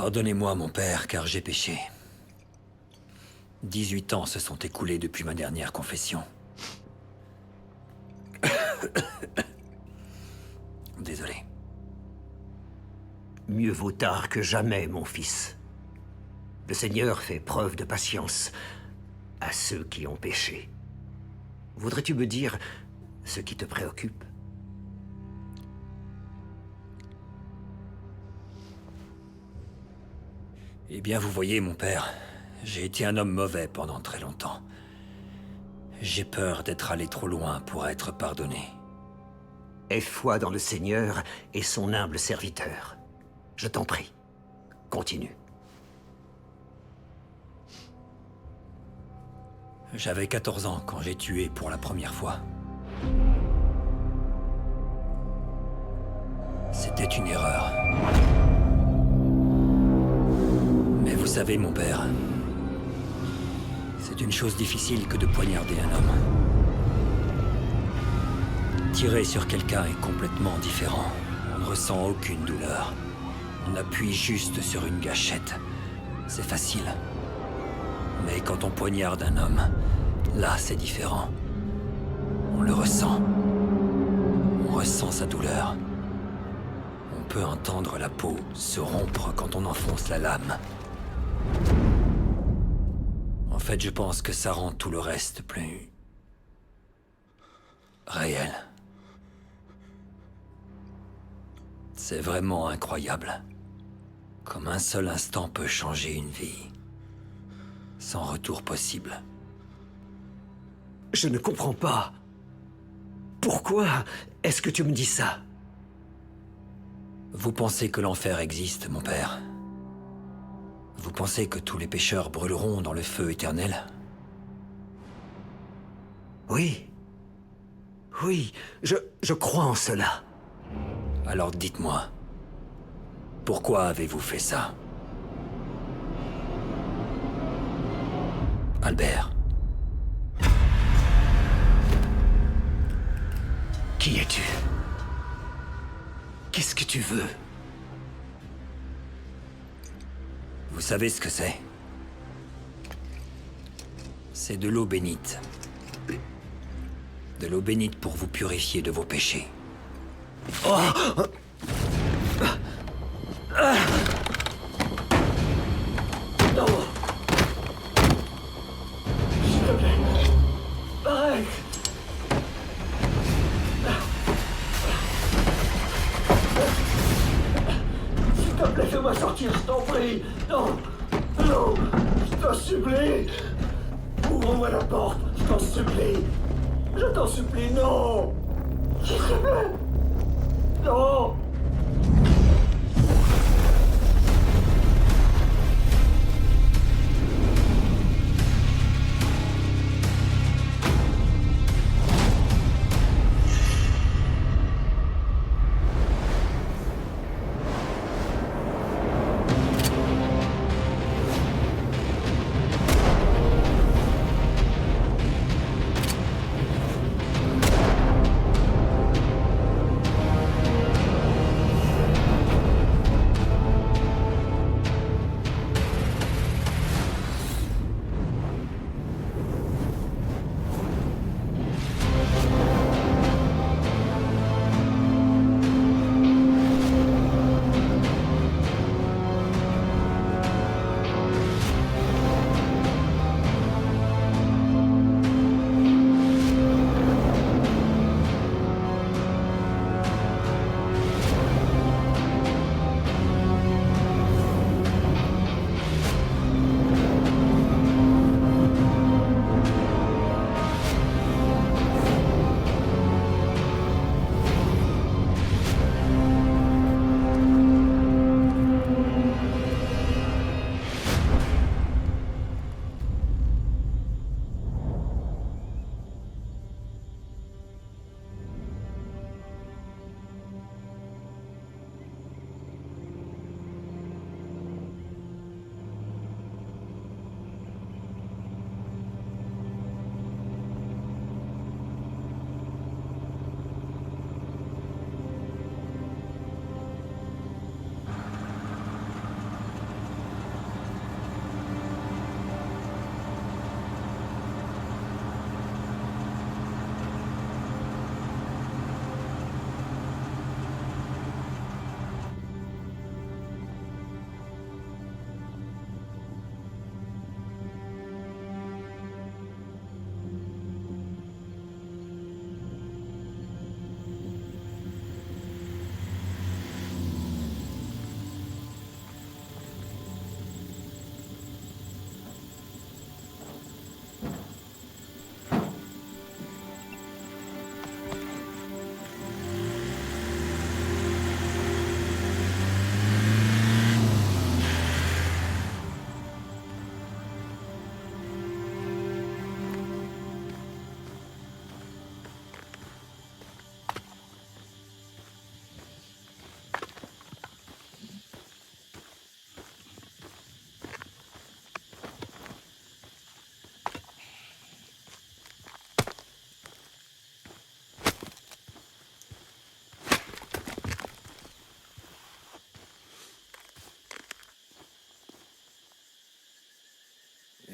Pardonnez-moi, mon père, car j'ai péché. 18 ans se sont écoulés depuis ma dernière confession. Désolé. Mieux vaut tard que jamais, mon fils. Le Seigneur fait preuve de patience à ceux qui ont péché. Voudrais-tu me dire ce qui te préoccupe? Eh bien, vous voyez, mon père, j'ai été un homme mauvais pendant très longtemps. J'ai peur d'être allé trop loin pour être pardonné. Aie foi dans le Seigneur et son humble serviteur. Je t'en prie, continue. J'avais 14 ans quand j'ai tué pour la première fois. C'était une erreur. Mais vous savez, mon père, c'est une chose difficile que de poignarder un homme. Tirer sur quelqu'un est complètement différent. On ne ressent aucune douleur. On appuie juste sur une gâchette. C'est facile. Mais quand on poignarde un homme, là c'est différent. On le ressent. On ressent sa douleur. On peut entendre la peau se rompre quand on enfonce la lame. En fait, je pense que ça rend tout le reste plus... réel. C'est vraiment incroyable. Comme un seul instant peut changer une vie. Sans retour possible. Je ne comprends pas. Pourquoi est-ce que tu me dis ça? Vous pensez que l'enfer existe, mon père? Vous pensez que tous les pécheurs brûleront dans le feu éternel? Oui. Oui, je crois en cela. Alors dites-moi, pourquoi avez-vous fait ça? Albert. Qui es-tu? Qu'est-ce que tu veux? Vous savez ce que c'est? C'est de l'eau bénite. De l'eau bénite pour vous purifier de vos péchés. Oh! Non! S'il te plaît, arrête! S'il te plaît, fais-moi sortir, je t'en prie! Non! Non! Je t'en supplie! Ouvre-moi la porte, je t'en supplie! Je t'en supplie, non! S'il te plaît! Non!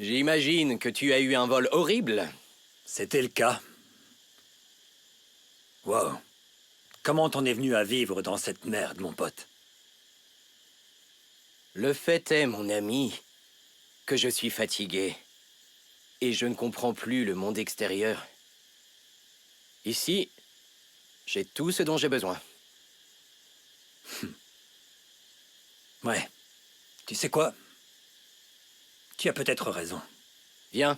J'imagine que tu as eu un vol horrible. C'était le cas. Wow. Comment t'en es venu à vivre dans cette merde, mon pote? Le fait est, mon ami, que je suis fatigué. Et je ne comprends plus le monde extérieur. Ici, j'ai tout ce dont j'ai besoin. Ouais. Tu sais quoi? Tu as peut-être raison. Viens,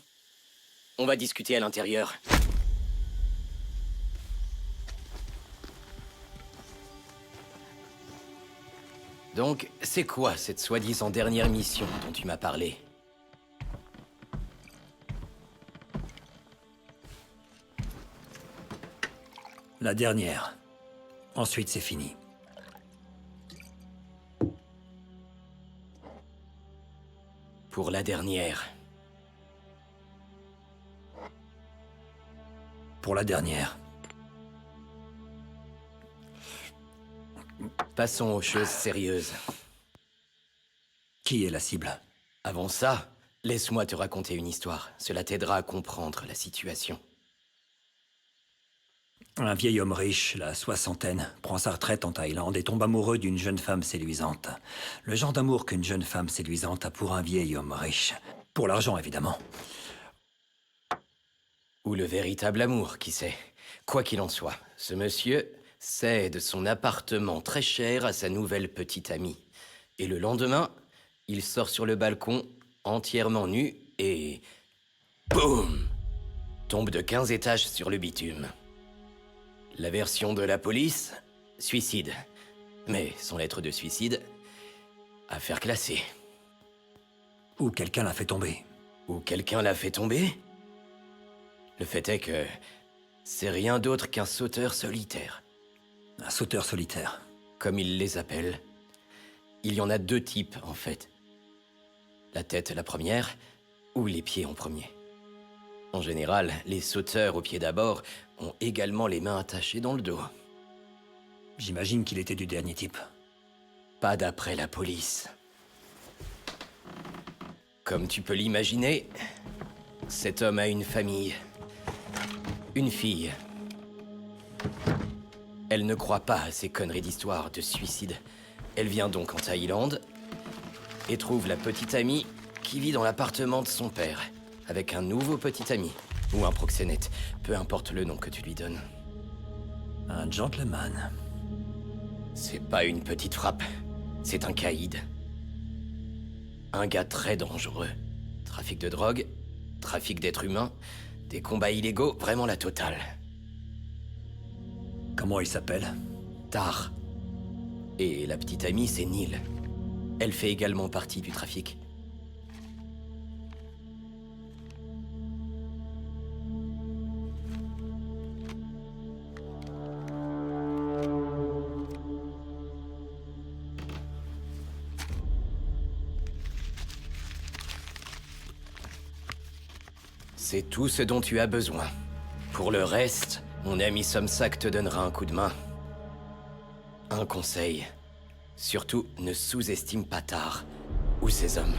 on va discuter à l'intérieur. Donc, c'est quoi cette soi-disant dernière mission dont tu m'as parlé? La dernière. Ensuite, c'est fini. Pour la dernière. Pour la dernière. Passons aux choses sérieuses. Qui est la cible? Avant ça, laisse-moi te raconter une histoire. Cela t'aidera à comprendre la situation. Un vieil homme riche, la soixantaine, prend sa retraite en Thaïlande et tombe amoureux d'une jeune femme séduisante. Le genre d'amour qu'une jeune femme séduisante a pour un vieil homme riche. Pour l'argent, évidemment. Ou le véritable amour, qui sait. Quoi qu'il en soit, ce monsieur cède son appartement très cher à sa nouvelle petite amie. Et le lendemain, il sort sur le balcon, entièrement nu, et... boum! Tombe de 15 étages sur le bitume. La version de la police, suicide. Mais sans lettre de suicide, affaire classée. Ou quelqu'un l'a fait tomber. Ou quelqu'un l'a fait tomber? Le fait est que c'est rien d'autre qu'un sauteur solitaire. Un sauteur solitaire. Comme ils les appellent. Il y en a deux types, en fait. La tête la première, ou les pieds en premier. En général, les sauteurs aux pieds d'abord ont également les mains attachées dans le dos. J'imagine qu'il était du dernier type. Pas d'après la police. Comme tu peux l'imaginer, cet homme a une famille. Une fille. Elle ne croit pas à ces conneries d'histoire de suicide. Elle vient donc en Thaïlande et trouve la petite amie qui vit dans l'appartement de son père, avec un nouveau petit ami, ou un proxénète, peu importe le nom que tu lui donnes. Un gentleman. C'est pas une petite frappe, c'est un caïd. Un gars très dangereux. Trafic de drogue, trafic d'êtres humains, des combats illégaux, vraiment la totale. Comment il s'appelle? Tar. Et la petite amie, c'est Neil. Elle fait également partie du trafic. C'est tout ce dont tu as besoin. Pour le reste, mon ami Somsack te donnera un coup de main. Un conseil. Surtout, ne sous-estime pas Tar, ou ses hommes.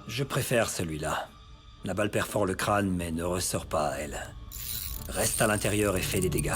Je préfère celui-là. La balle perfore le crâne, mais ne ressort pas à elle. Reste à l'intérieur et fais des dégâts.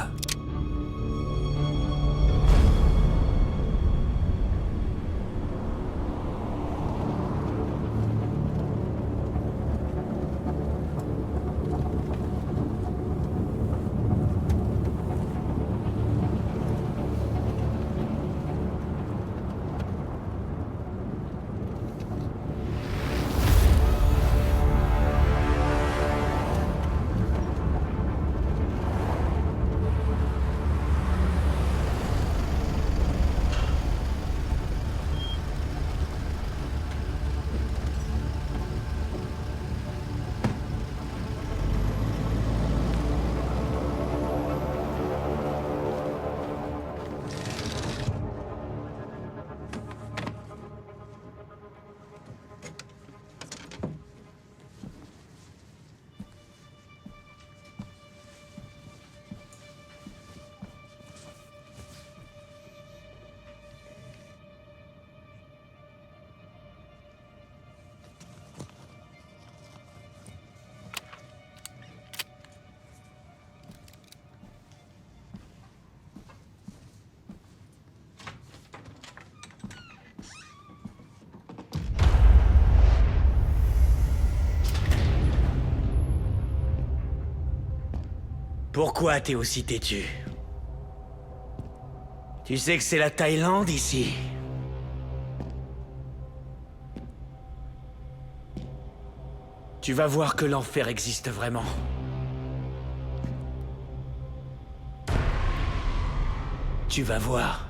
Pourquoi t'es aussi têtu? Tu sais que c'est la Thaïlande ici. Tu vas voir que l'enfer existe vraiment. Tu vas voir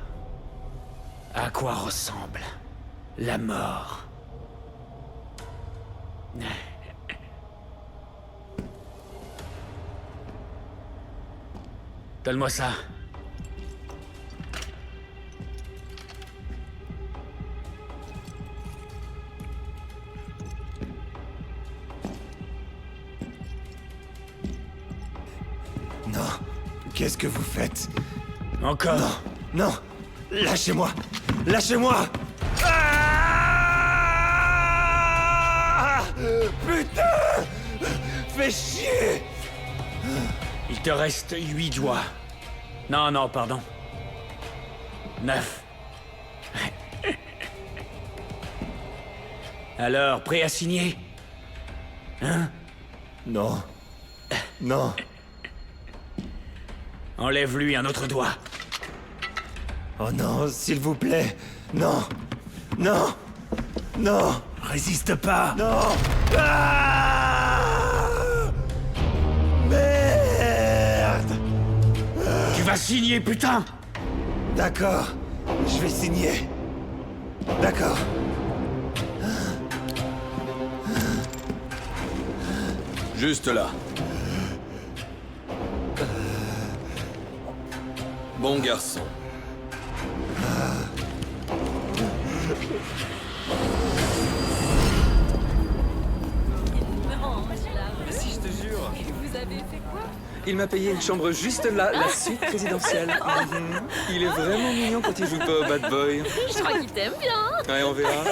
à quoi ressemble la mort. Donne-moi ça. Non. Qu'est-ce que vous faites? Encore. Non. Non. Lâchez-moi. Lâchez-moi. Ah Putain. Fais chier. Il te reste 8 doigts. Non, non, pardon. 9. Alors, prêt à signer? Hein? Non. Non. Enlève-lui un autre doigt. Oh non, s'il vous plaît. Non. Non. Non. Résiste pas. Non. Ah Merde. Tu vas signer, putain! D'accord. Je vais signer. D'accord. Juste là. Bon garçon. Si, je te jure. Vous avez fait quoi? Il m'a payé une chambre juste là, la suite présidentielle. Mhm. Il est vraiment mignon quand il joue pas au bad boy. Je crois qu'il t'aime bien. Ouais, on verra.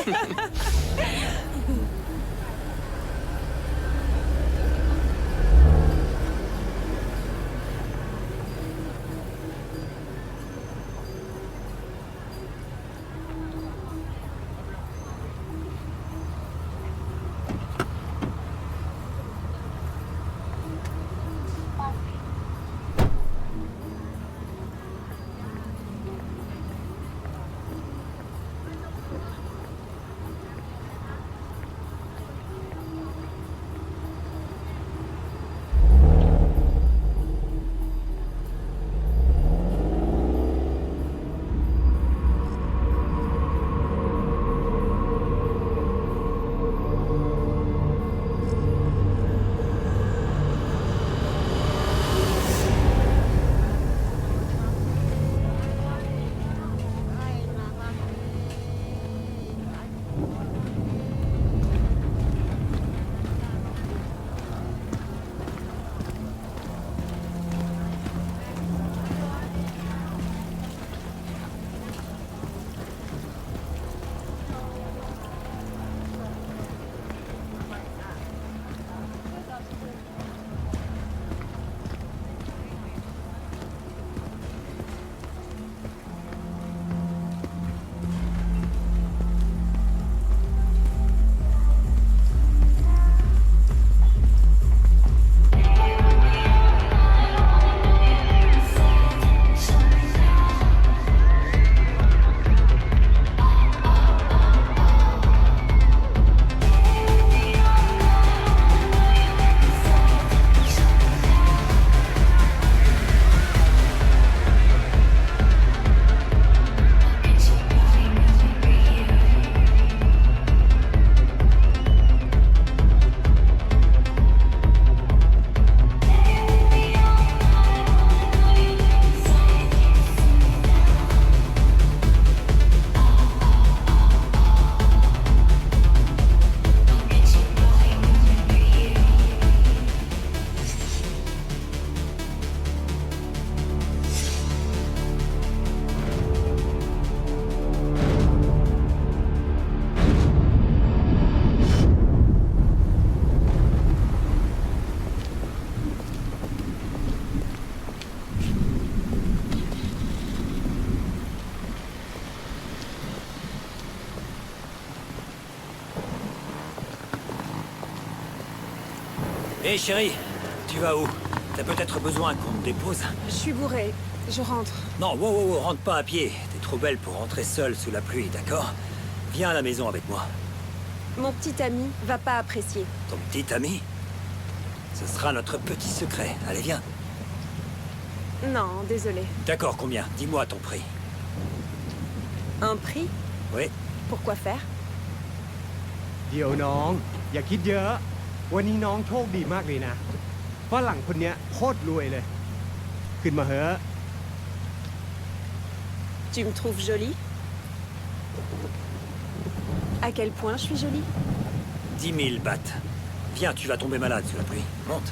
Hé chérie, tu vas où? T'as peut-être besoin qu'on te dépose? Je suis bourrée. Je rentre. Non, wow, rentre pas à pied. T'es trop belle pour rentrer seule sous la pluie, d'accord? Viens à la maison avec moi. Mon petit ami va pas apprécier. Ton petit ami? Ce sera notre petit secret. Allez, viens. Non, désolé. D'accord, combien? Dis-moi ton prix. Un prix? Oui. Pourquoi faire? เดี๋ยวน้องอย่าคิดเยอะวันนี้น้องโชคดีมากเลยนะฝรั่งคนเนี้ยโคตรรวยเลยขึ้นมาเหอะ Tu me trouves jolie? À quel point je suis jolie? 10 000 bahts. Viens, tu vas tomber malade sous la pluie. Monte.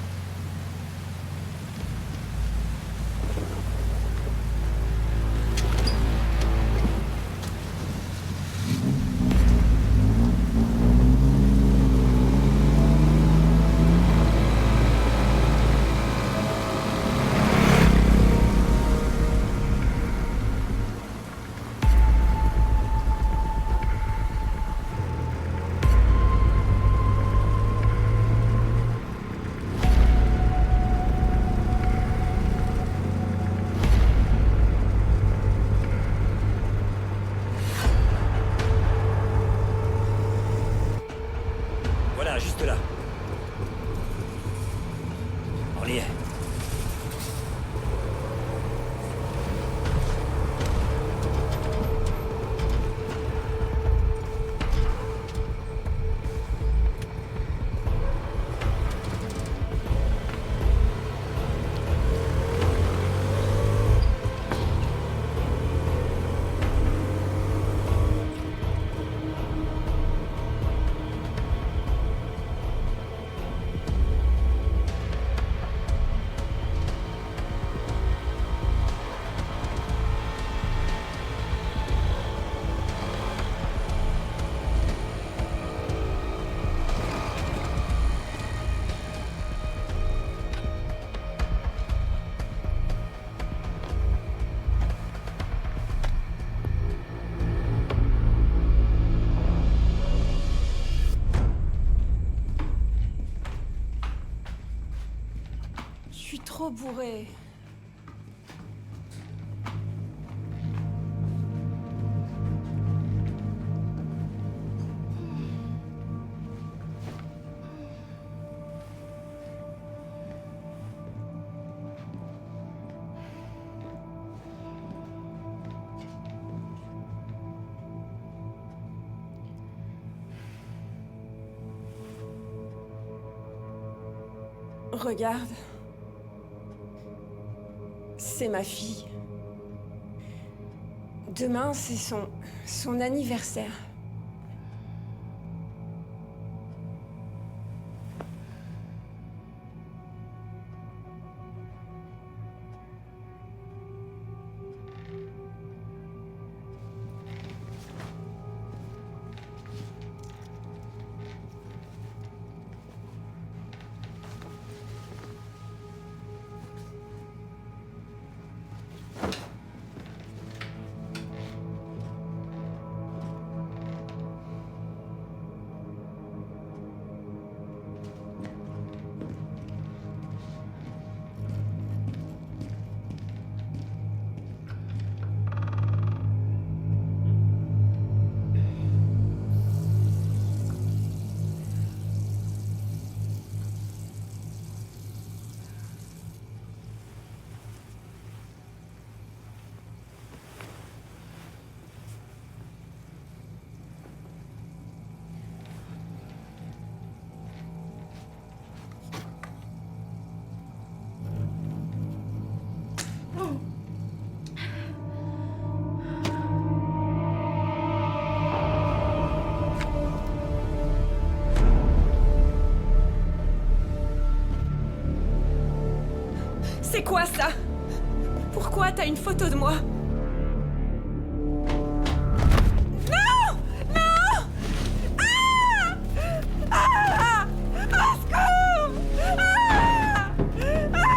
Voilà, juste là. On y est. Je suis trop bourrée. Regarde. C'est ma fille. Demain, c'est son anniversaire. C'est quoi ça? Pourquoi t'as une photo de moi? Non! Non! Ah! Ah! Au secours! Ah! Ah!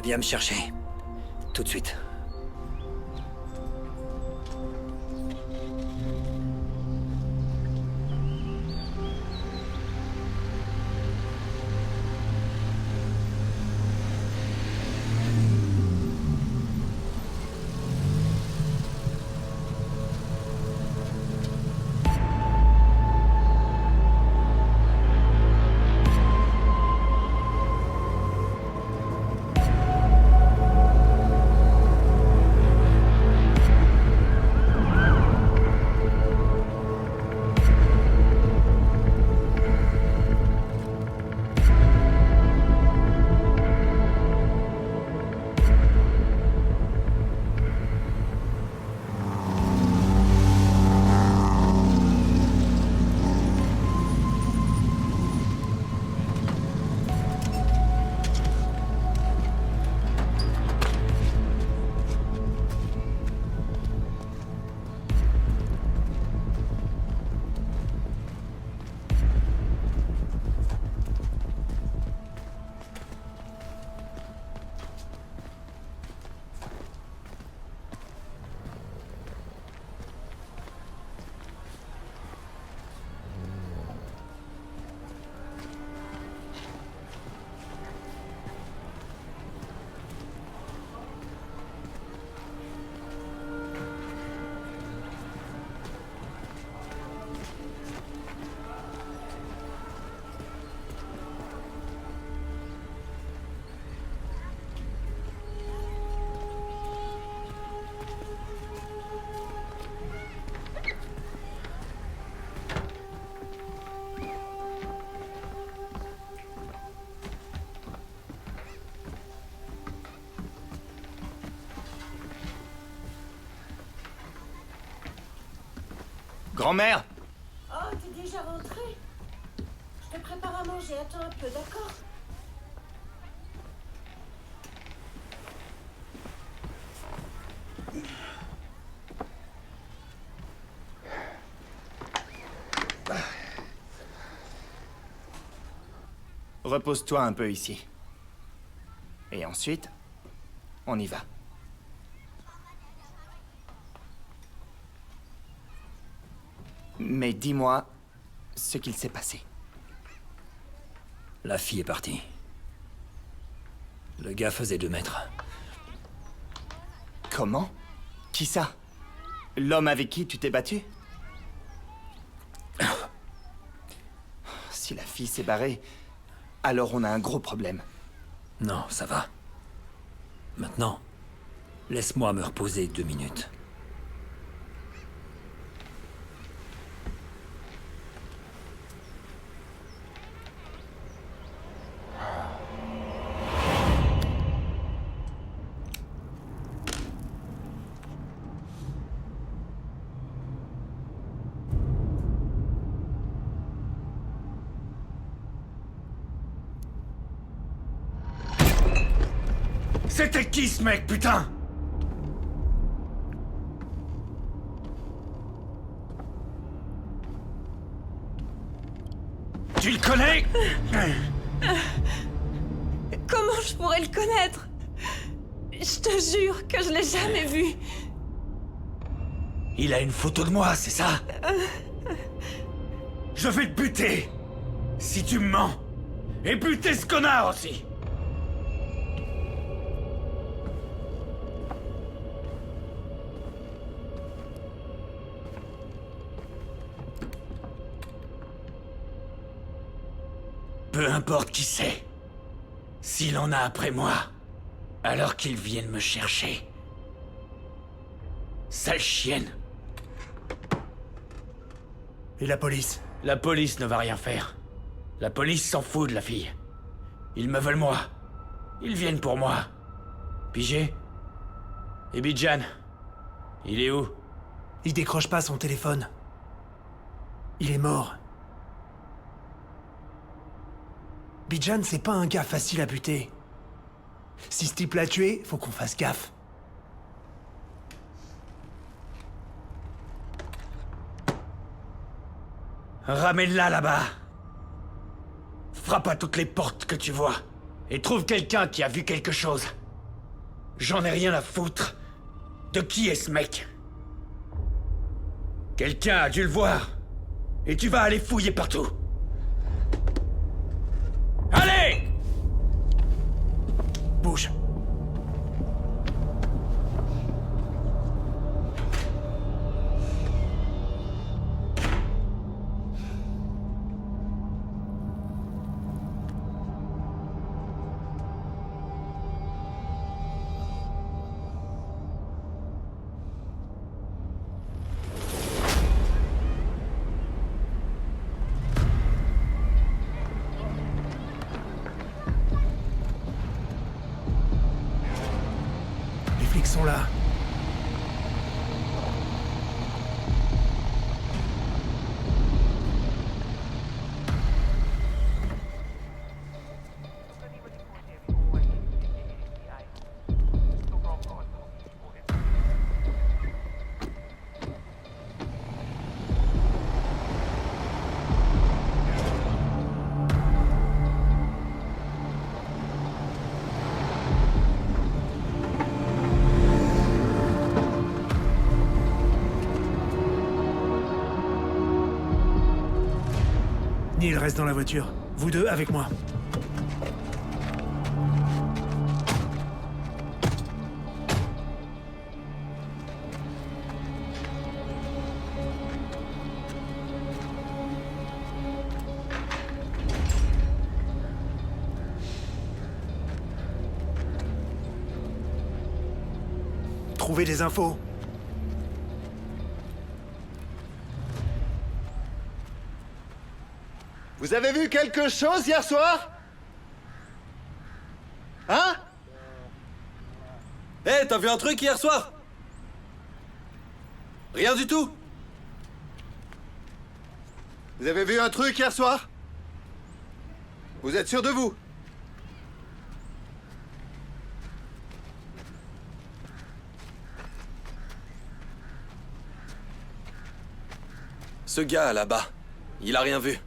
Viens me chercher. Tout de suite. Grand-mère! Oh, t'es déjà rentrée? Je te prépare à manger, attends un peu, d'accord? Repose-toi un peu ici. Et ensuite, on y va. Mais dis-moi ce qu'il s'est passé. La fille est partie. Le gars faisait 2 mètres. Comment? Qui ça? L'homme avec qui tu t'es battu? Si la fille s'est barrée, alors on a un gros problème. Non, ça va. Maintenant, laisse-moi me reposer 2 minutes. C'était qui ce mec, putain? Tu le connais? Comment je pourrais le connaître? Je te jure que je l'ai jamais vu. Il a une photo de moi, c'est ça? Je vais te buter! Si tu me mens! Et buter ce connard aussi! Peu importe qui c'est. S'il en a après moi, alors qu'il vienne me chercher. Sale chienne. Et la police? La police ne va rien faire. La police s'en fout de la fille. Ils me veulent moi. Ils viennent pour moi. Pigé? Et Bijan? Il est où? Il décroche pas son téléphone. Il est mort. Bijan, c'est pas un gars facile à buter. Si ce type l'a tué, faut qu'on fasse gaffe. Ramène-la là-bas. Frappe à toutes les portes que tu vois. Et trouve quelqu'un qui a vu quelque chose. J'en ai rien à foutre. De qui est ce mec? Quelqu'un a dû le voir. Et tu vas aller fouiller partout. Allez! Bouge. Les flics sont là. Neil reste dans la voiture. Vous deux avec moi. Trouvez des infos. Vous avez vu quelque chose hier soir? Hein? Hé, t'as vu un truc hier soir? Rien du tout? Vous avez vu un truc hier soir? Vous êtes sûr de vous? Ce gars là-bas, il a rien vu.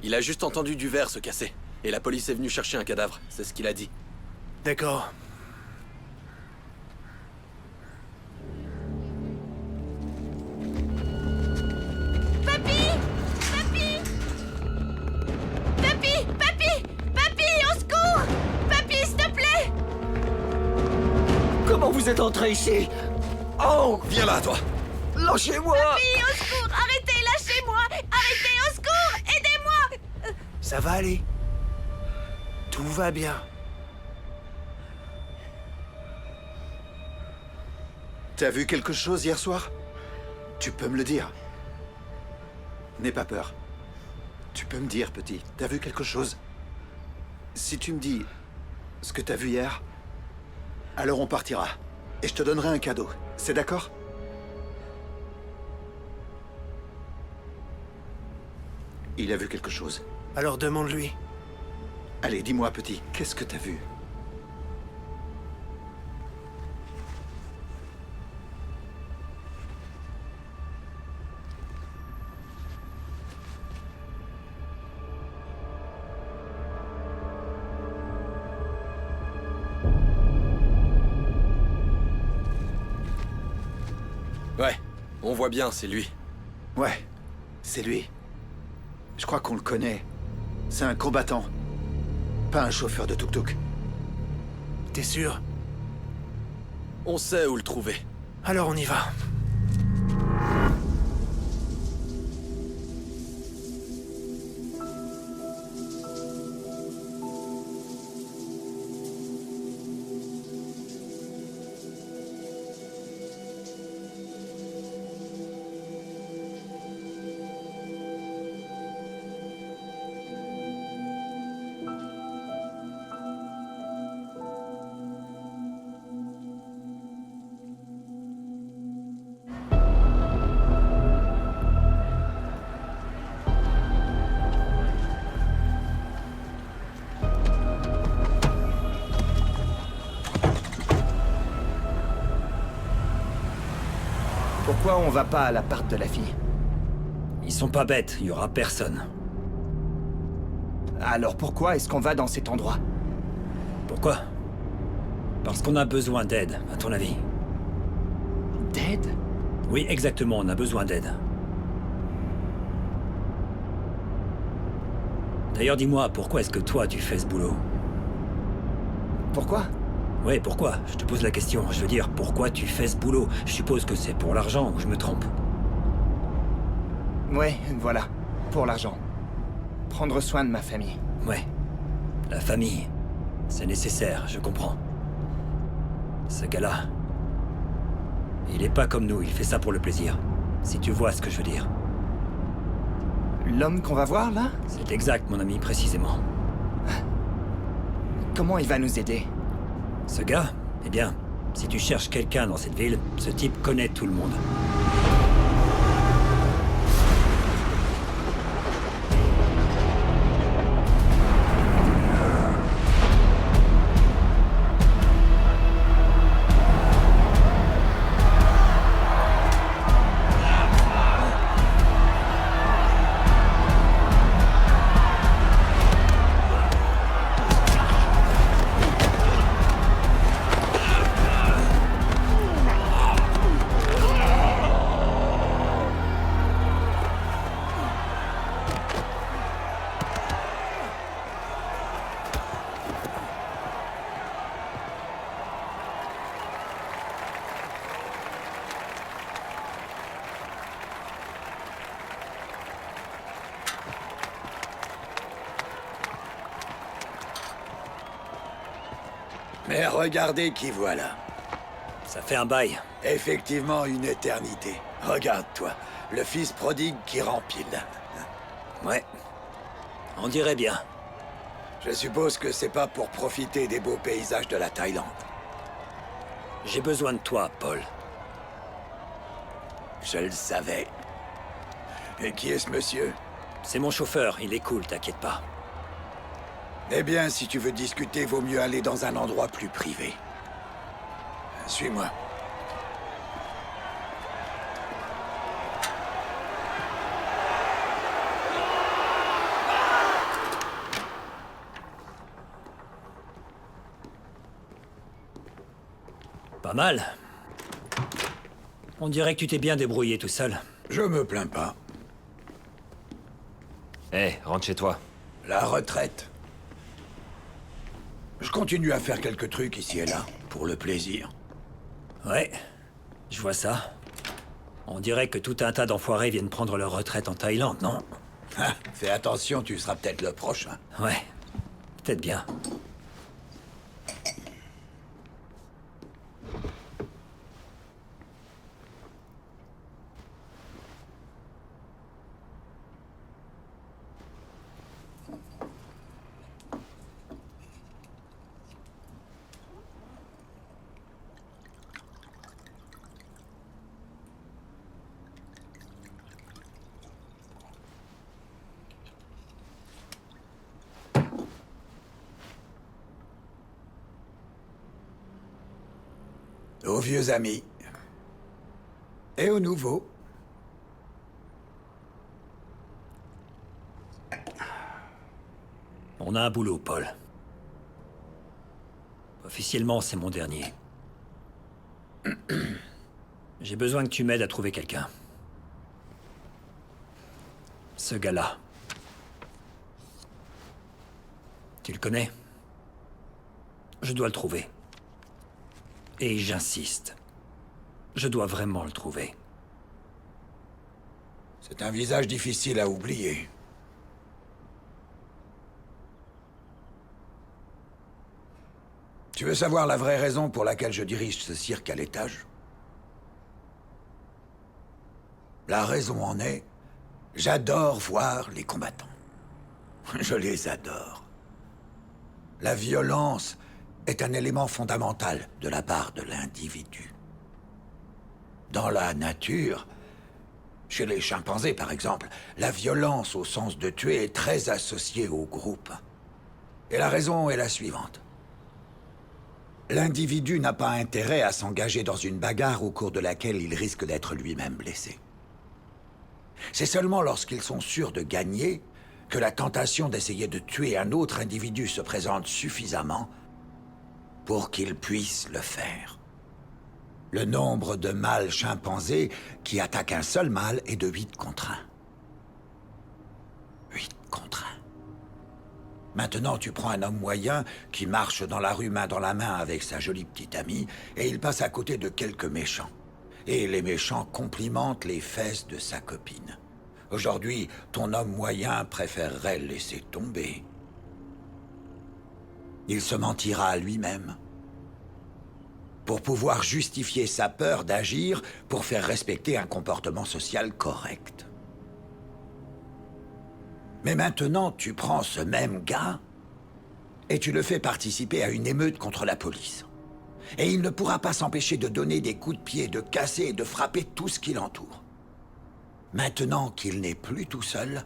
Il a juste entendu du verre se casser. Et la police est venue chercher un cadavre, c'est ce qu'il a dit. D'accord. Papy! Papy! Papy! Papy! Papy! Au secours! Papy, s'il te plaît! Comment vous êtes entré ici? Oh! Viens là, toi! Lâchez-moi! Papy, au secours! Arrêtez, lâchez-moi! Arrêtez, au secours! Aidez-moi! Ça va aller. Tout va bien. T'as vu quelque chose hier soir? Tu peux me le dire. N'aie pas peur. Tu peux me dire, petit, t'as vu quelque chose? Si tu me dis ce que t'as vu hier, alors on partira. Et je te donnerai un cadeau. C'est d'accord? Il a vu quelque chose. Alors demande-lui. Allez, dis-moi, petit, qu'est-ce que t'as vu? Ouais, on voit bien, c'est lui. Ouais, c'est lui. Je crois qu'on le connaît. C'est un combattant. Pas un chauffeur de tuk-tuk. T'es sûr? On sait où le trouver. Alors on y va. Pourquoi on va pas à l'appart de la fille? Ils sont pas bêtes, il y aura personne. Alors pourquoi est-ce qu'on va dans cet endroit? Pourquoi? Parce qu'on a besoin d'aide, à ton avis. D'aide? Oui, exactement, on a besoin d'aide. D'ailleurs, dis-moi, pourquoi est-ce que toi, tu fais ce boulot? Pourquoi? Ouais, pourquoi? Je te pose la question. Je veux dire, pourquoi tu fais ce boulot? Je suppose que c'est pour l'argent, ou je me trompe? Ouais, voilà. Pour l'argent. Prendre soin de ma famille. Ouais. La famille. C'est nécessaire, je comprends. Ce gars-là... il est pas comme nous, il fait ça pour le plaisir. Si tu vois ce que je veux dire. L'homme qu'on va voir, là? C'est exact, mon ami, précisément. Comment il va nous aider? Ce gars? Eh bien, si tu cherches quelqu'un dans cette ville, ce type connaît tout le monde. Mais regardez qui voilà. Ça fait un bail. Effectivement, une éternité. Regarde-toi, le fils prodigue qui rempile. Ouais. On dirait bien. Je suppose que c'est pas pour profiter des beaux paysages de la Thaïlande. J'ai besoin de toi, Paul. Je le savais. Et qui est ce monsieur? C'est mon chauffeur, il est cool, t'inquiète pas. Eh bien, si tu veux discuter, vaut mieux aller dans un endroit plus privé. Suis-moi. Pas mal. On dirait que tu t'es bien débrouillé tout seul. Je me plains pas. Hé, rentre chez toi. La retraite. Je continue à faire quelques trucs ici et là, pour le plaisir. Ouais, je vois ça. On dirait que tout un tas d'enfoirés viennent prendre leur retraite en Thaïlande, non? Ah, fais attention, tu seras peut-être le prochain. Ouais, peut-être bien. Aux vieux amis. Et aux nouveaux. On a un boulot, Paul. Officiellement, c'est mon dernier. J'ai besoin que tu m'aides à trouver quelqu'un. Ce gars-là. Tu le connais? Je dois le trouver. Et j'insiste. Je dois vraiment le trouver. C'est un visage difficile à oublier. Tu veux savoir la vraie raison pour laquelle je dirige ce cirque à l'étage? La raison en est, j'adore voir les combattants. Je les adore. La violence est un élément fondamental de la part de l'individu. Dans la nature, chez les chimpanzés par exemple, la violence au sens de tuer est très associée au groupe. Et la raison est la suivante. L'individu n'a pas intérêt à s'engager dans une bagarre au cours de laquelle il risque d'être lui-même blessé. C'est seulement lorsqu'ils sont sûrs de gagner que la tentation d'essayer de tuer un autre individu se présente suffisamment pour qu'il puisse le faire. Le nombre de mâles chimpanzés qui attaquent un seul mâle est de 8 contre 1. 8 contre 1. Maintenant, tu prends un homme moyen qui marche dans la rue main dans la main avec sa jolie petite amie, et il passe à côté de quelques méchants. Et les méchants complimentent les fesses de sa copine. Aujourd'hui, ton homme moyen préférerait laisser tomber. Il se mentira à lui-même pour pouvoir justifier sa peur d'agir pour faire respecter un comportement social correct. Mais maintenant, tu prends ce même gars et tu le fais participer à une émeute contre la police. Et il ne pourra pas s'empêcher de donner des coups de pied, de casser et de frapper tout ce qui l'entoure. Maintenant qu'il n'est plus tout seul,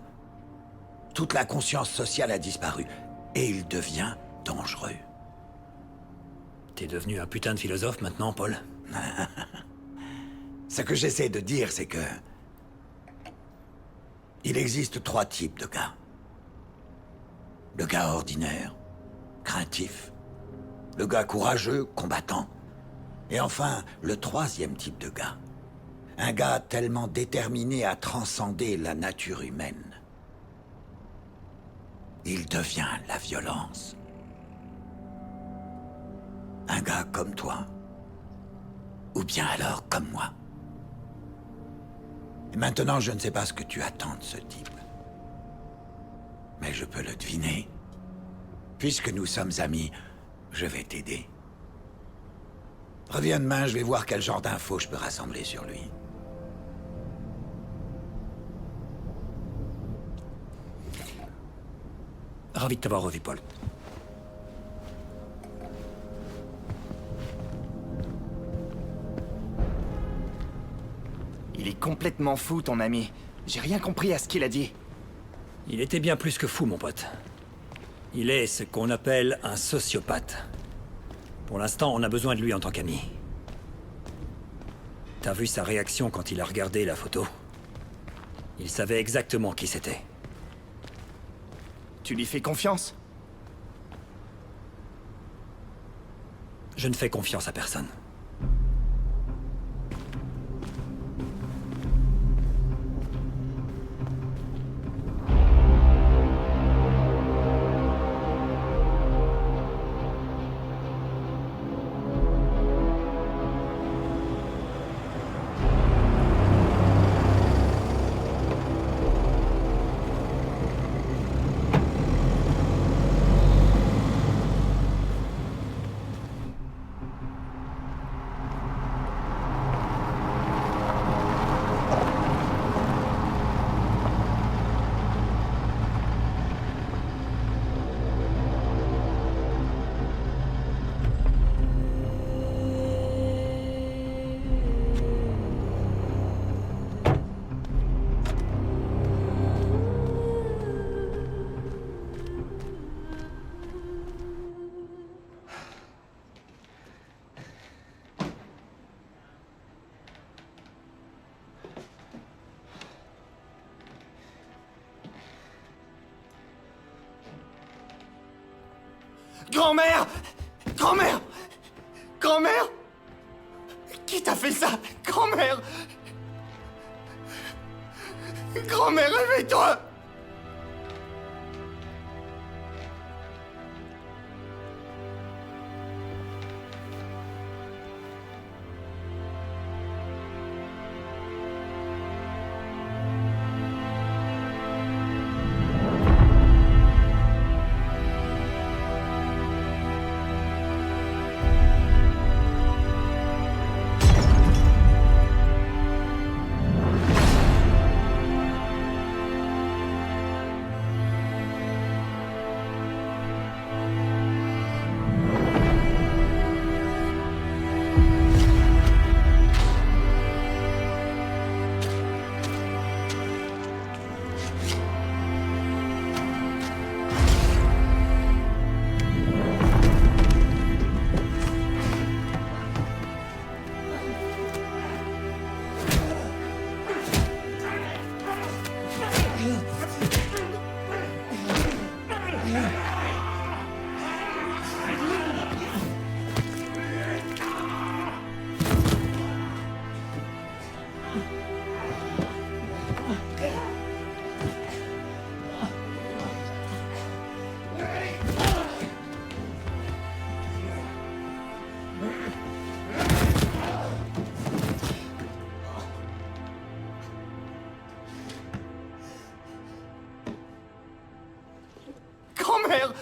toute la conscience sociale a disparu et il devient dangereux. T'es devenu un putain de philosophe maintenant, Paul? Ce que j'essaie de dire, c'est que... il existe 3 types de gars. Le gars ordinaire, craintif. Le gars courageux, combattant. Et enfin, le 3e type de gars. Un gars tellement déterminé à transcender la nature humaine. Il devient la violence. Un gars comme toi. Ou bien alors comme moi. Et maintenant, je ne sais pas ce que tu attends de ce type. Mais je peux le deviner. Puisque nous sommes amis, je vais t'aider. Reviens demain, je vais voir quel genre d'infos je peux rassembler sur lui. Ravi de t'avoir revu, Paul. Il est complètement fou, ton ami. J'ai rien compris à ce qu'il a dit. Il était bien plus que fou, mon pote. Il est ce qu'on appelle un sociopathe. Pour l'instant, on a besoin de lui en tant qu'ami. T'as vu sa réaction quand il a regardé la photo? Il savait exactement qui c'était. Tu lui fais confiance? Je ne fais confiance à personne. Grand-mère! Grand-mère! Grand-mère! Qui t'a fait ça? Grand-mère! Grand-mère, réveille-toi! grand-mère.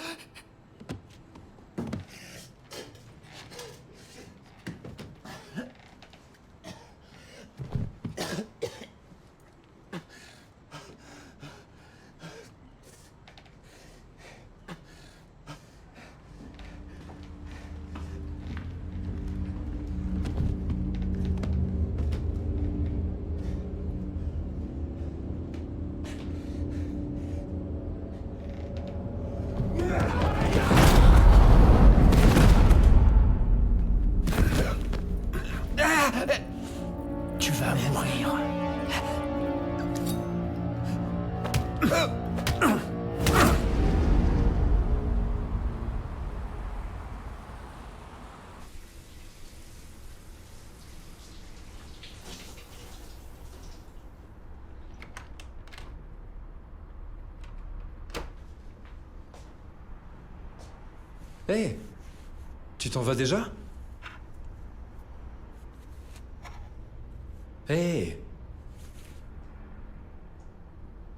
Tu vas mourir. Hé, tu t'en vas déjà? Hé.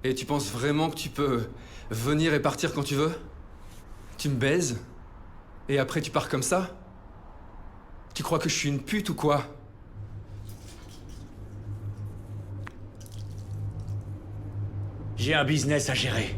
Et tu penses vraiment que tu peux venir et partir quand tu veux? Tu me baises? Et après tu pars comme ça? Tu crois que je suis une pute ou quoi? J'ai un business à gérer.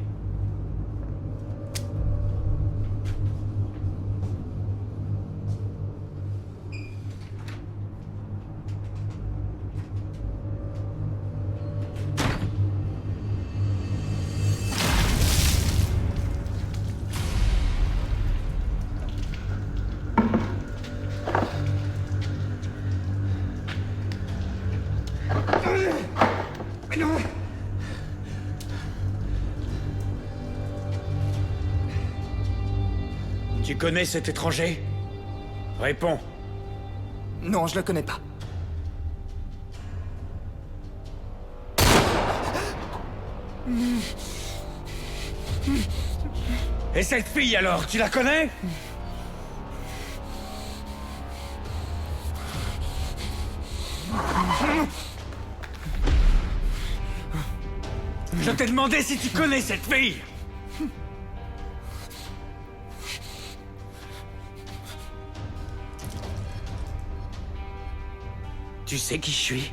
Mais non! Tu connais cet étranger? Réponds. Non, je le connais pas. Et cette fille alors, tu la connais? Je t'ai demandé si tu connais cette fille! Tu sais qui je suis?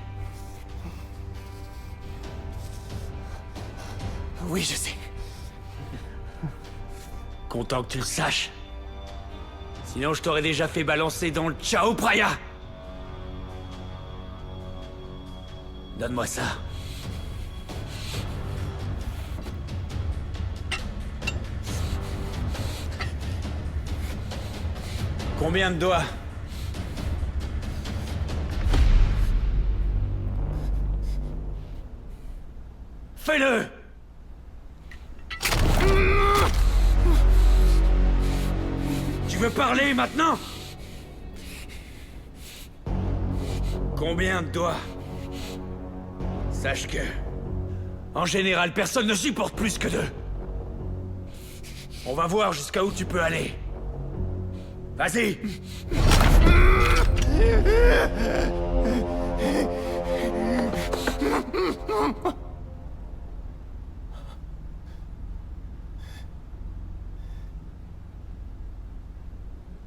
Oui, je sais. Content que tu le saches. Sinon, je t'aurais déjà fait balancer dans le Chao Phraya! Donne-moi ça. Combien de doigts? Fais-le! Tu veux parler maintenant? Combien de doigts? Sache que... en général, personne ne supporte plus que deux. On va voir jusqu'à où tu peux aller. Vas-y!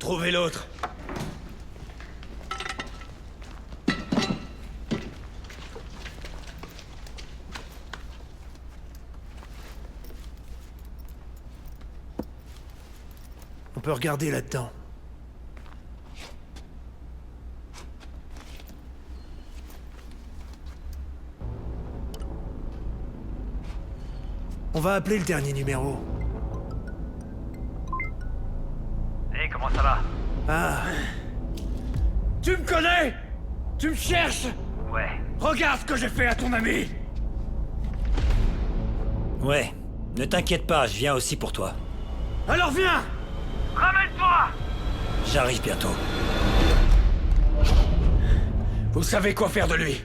Trouvez l'autre. On peut regarder là-dedans. On va appeler le dernier numéro. Hé, comment ça va? Ah. Tu me connais? Tu me cherches? Ouais. Regarde ce que j'ai fait à ton ami! Ouais, ne t'inquiète pas, je viens aussi pour toi. Alors viens! Ramène-toi! J'arrive bientôt. Vous savez quoi faire de lui?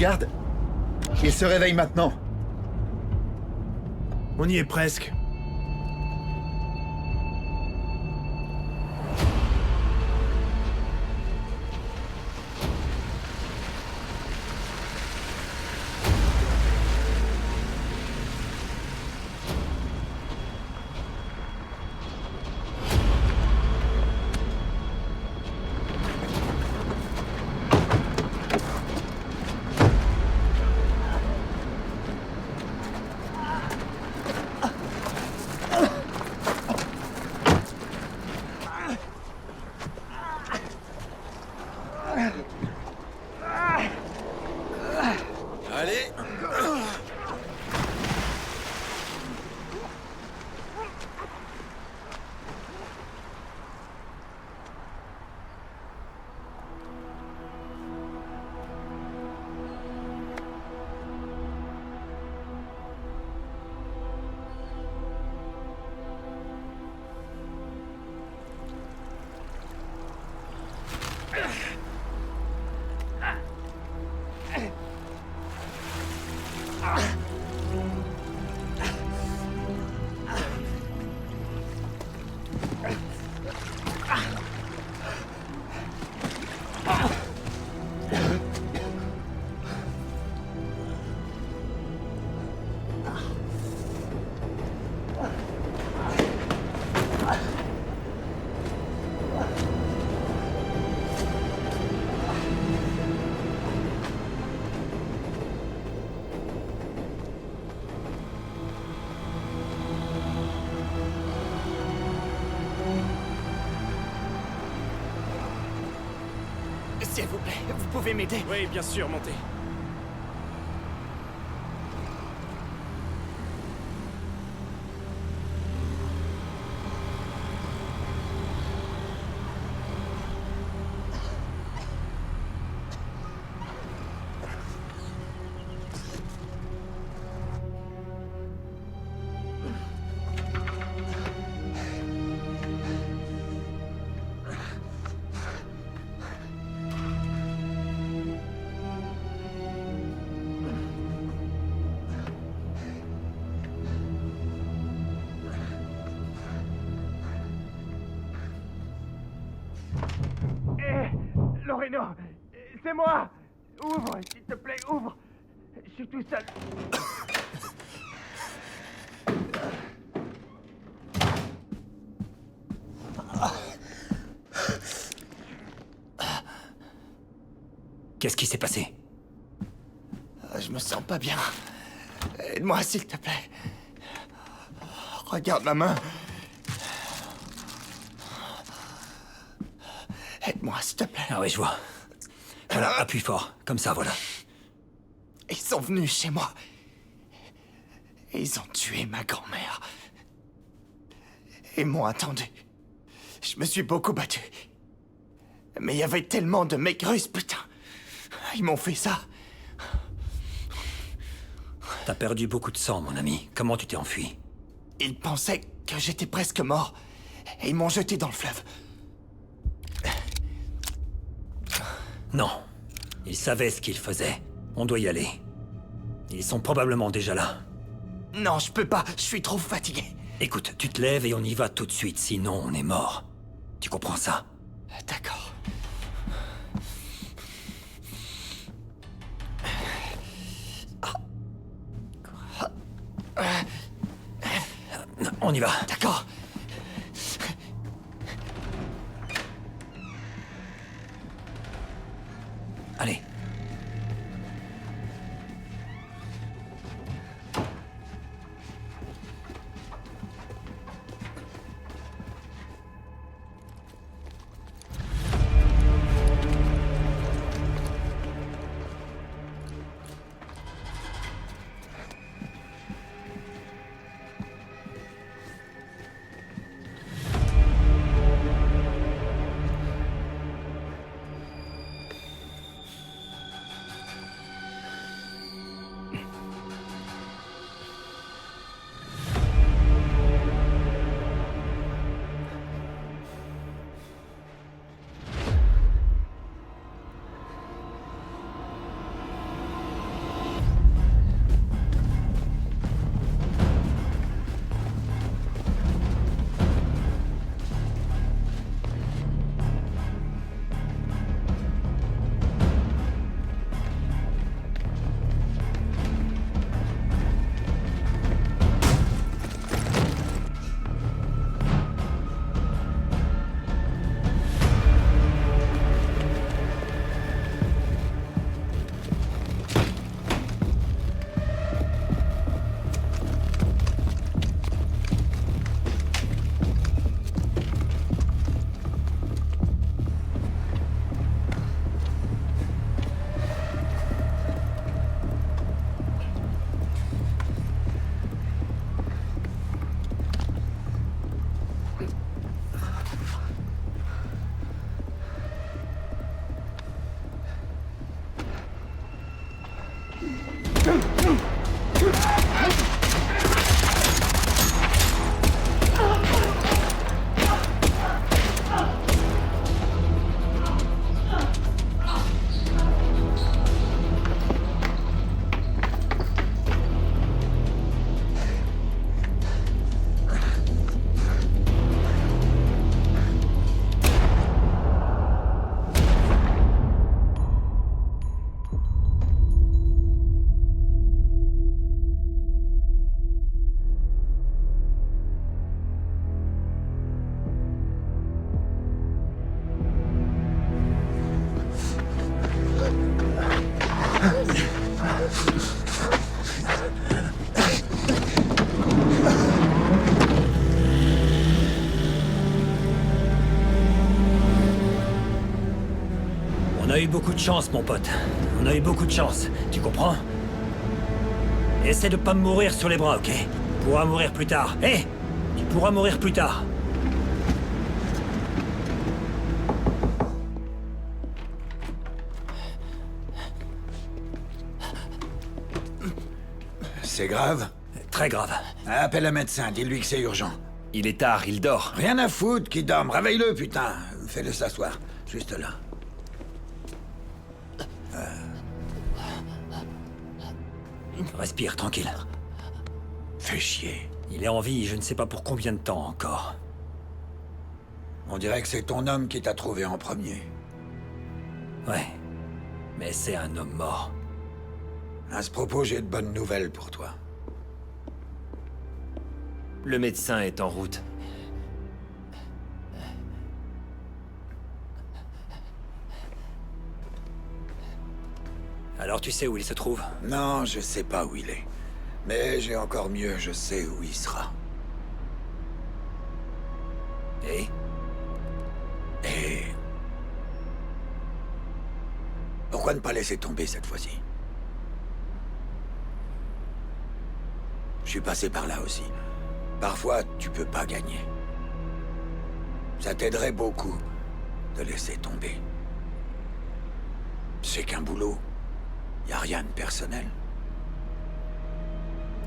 Regarde. Il se réveille maintenant. On y est presque. Allez. S'il vous plaît, vous pouvez m'aider? Oui, bien sûr, montez. Loreno, c'est moi. Ouvre, s'il te plaît, ouvre. Je suis tout seul. Qu'est-ce qui s'est passé? Je me sens pas bien. Aide-moi, s'il te plaît. Regarde ma main. Aide-moi, s'il te plaît. Ah oui, je vois. Voilà, appuie fort. Comme ça, voilà. Ils sont venus chez moi. Et ils ont tué ma grand-mère. Et m'ont attendu. Je me suis beaucoup battu. Mais il y avait tellement de mecs russes, putain. Ils m'ont fait ça. T'as perdu beaucoup de sang, mon ami. Comment tu t'es enfui? Ils pensaient que j'étais presque mort. Et ils m'ont jeté dans le fleuve. Non. Ils savaient ce qu'ils faisaient. On doit y aller. Ils sont probablement déjà là. Non, je peux pas. Je suis trop fatigué. Écoute, tu te lèves et on y va tout de suite, sinon on est mort. Tu comprends ça? D'accord. On y va. D'accord. Allez. On a eu beaucoup de chance, mon pote. On a eu beaucoup de chance, tu comprends? Essaie de pas me mourir sur les bras, ok? Tu pourras mourir plus tard. Hé! Tu pourras mourir plus tard. C'est grave? Très grave. Appelle un médecin, dis-lui que c'est urgent. Il est tard, il dort. Rien à foutre qu'il dorme, réveille-le, putain. Fais-le s'asseoir, juste là. Respire, tranquille. Fais chier. Il est en vie, je ne sais pas pour combien de temps encore. On dirait que c'est ton homme qui t'a trouvé en premier. Ouais. Mais c'est un homme mort. À ce propos, j'ai de bonnes nouvelles pour toi. Le médecin est en route. Alors tu sais où il se trouve? Non, je sais pas où il est. Mais j'ai encore mieux, je sais où il sera. Et? Pourquoi ne pas laisser tomber cette fois-ci? Je suis passé par là aussi. Parfois, tu peux pas gagner. Ça t'aiderait beaucoup de laisser tomber. C'est qu'un boulot. Y a rien de personnel.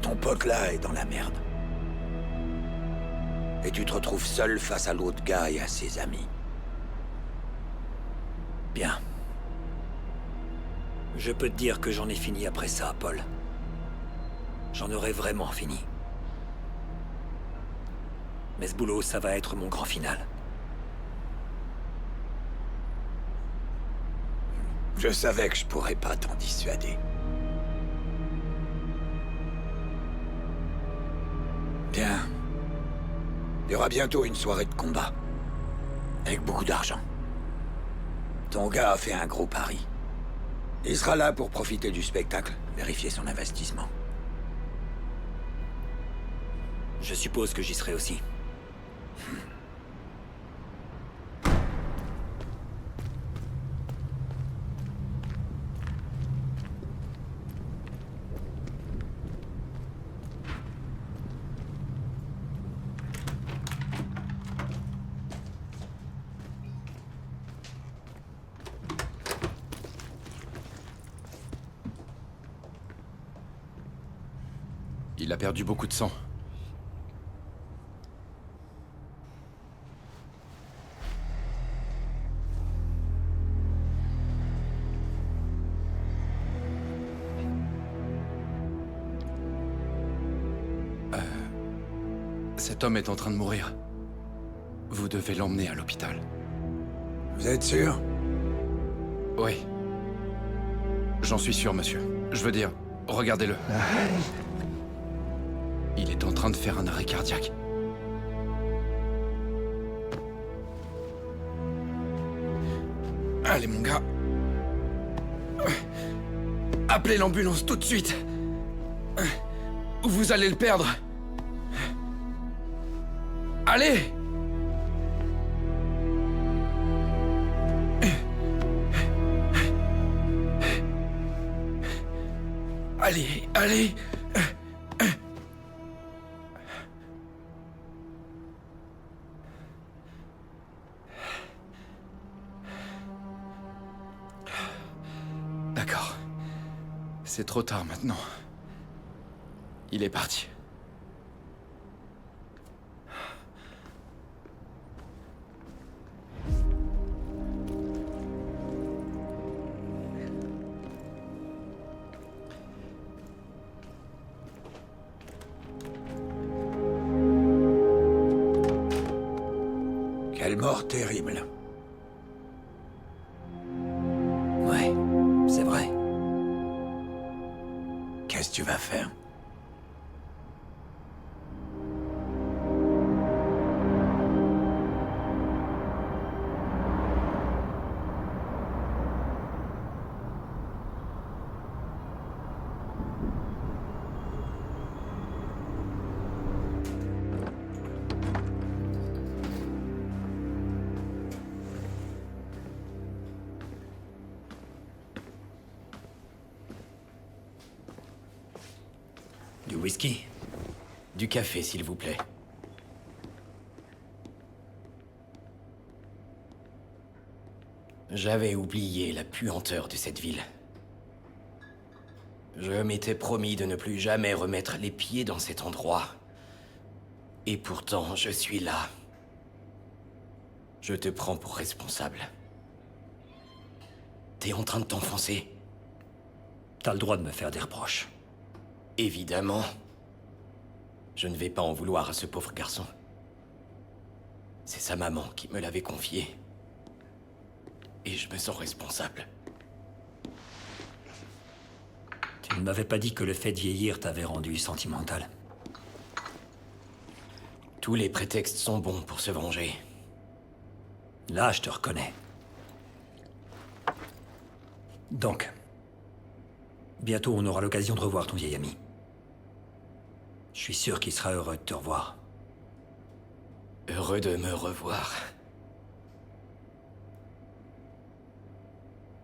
Ton pote là est dans la merde. Et tu te retrouves seul face à l'autre gars et à ses amis. Bien. Je peux te dire que j'en ai fini après ça, Paul. J'en aurais vraiment fini. Mais ce boulot, ça va être mon grand final. Je savais que je pourrais pas t'en dissuader. Bien. Il y aura bientôt une soirée de combat. Avec beaucoup d'argent. Ton gars a fait un gros pari. Il sera là pour profiter du spectacle, vérifier son investissement. Je suppose que j'y serai aussi. Il a perdu beaucoup de sang. Cet homme est en train de mourir. Vous devez l'emmener à l'hôpital. Vous êtes sûr? Oui. J'en suis sûr, monsieur. Je veux dire, regardez-le. Il est en train de faire un arrêt cardiaque. Allez, mon gars. Appelez l'ambulance tout de suite. Ou vous allez le perdre. Allez! Allez, allez! D'accord. C'est trop tard maintenant. Il est parti. Quelle mort terrible. Ouais, c'est vrai. Qu'est-ce que tu vas faire? Du whisky? Du café, s'il vous plaît. J'avais oublié la puanteur de cette ville. Je m'étais promis de ne plus jamais remettre les pieds dans cet endroit. Et pourtant, je suis là. Je te prends pour responsable. T'es en train de t'enfoncer. T'as le droit de me faire des reproches. Évidemment. Je ne vais pas en vouloir à ce pauvre garçon. C'est sa maman qui me l'avait confié. Et je me sens responsable. Tu ne m'avais pas dit que le fait de vieillir t'avait rendu sentimental. Tous les prétextes sont bons pour se venger. Là, je te reconnais. Donc, bientôt on aura l'occasion de revoir ton vieil ami. Je suis sûr qu'il sera heureux de te revoir. Heureux de me revoir.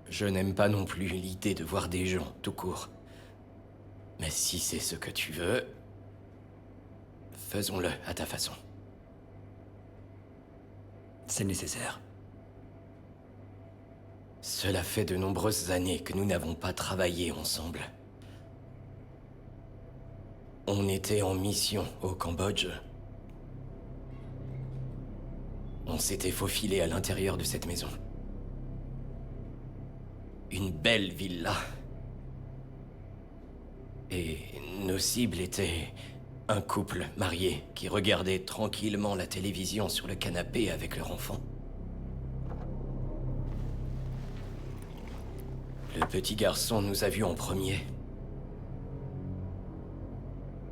Je n'aime pas non plus l'idée de voir des gens, tout court. Mais si c'est ce que tu veux, faisons-le à ta façon. C'est nécessaire. Cela fait de nombreuses années que nous n'avons pas travaillé ensemble. On était en mission au Cambodge. On s'était faufilé à l'intérieur de cette maison. Une belle villa. Et nos cibles étaient un couple marié qui regardait tranquillement la télévision sur le canapé avec leur enfant. Le petit garçon nous a vus en premier.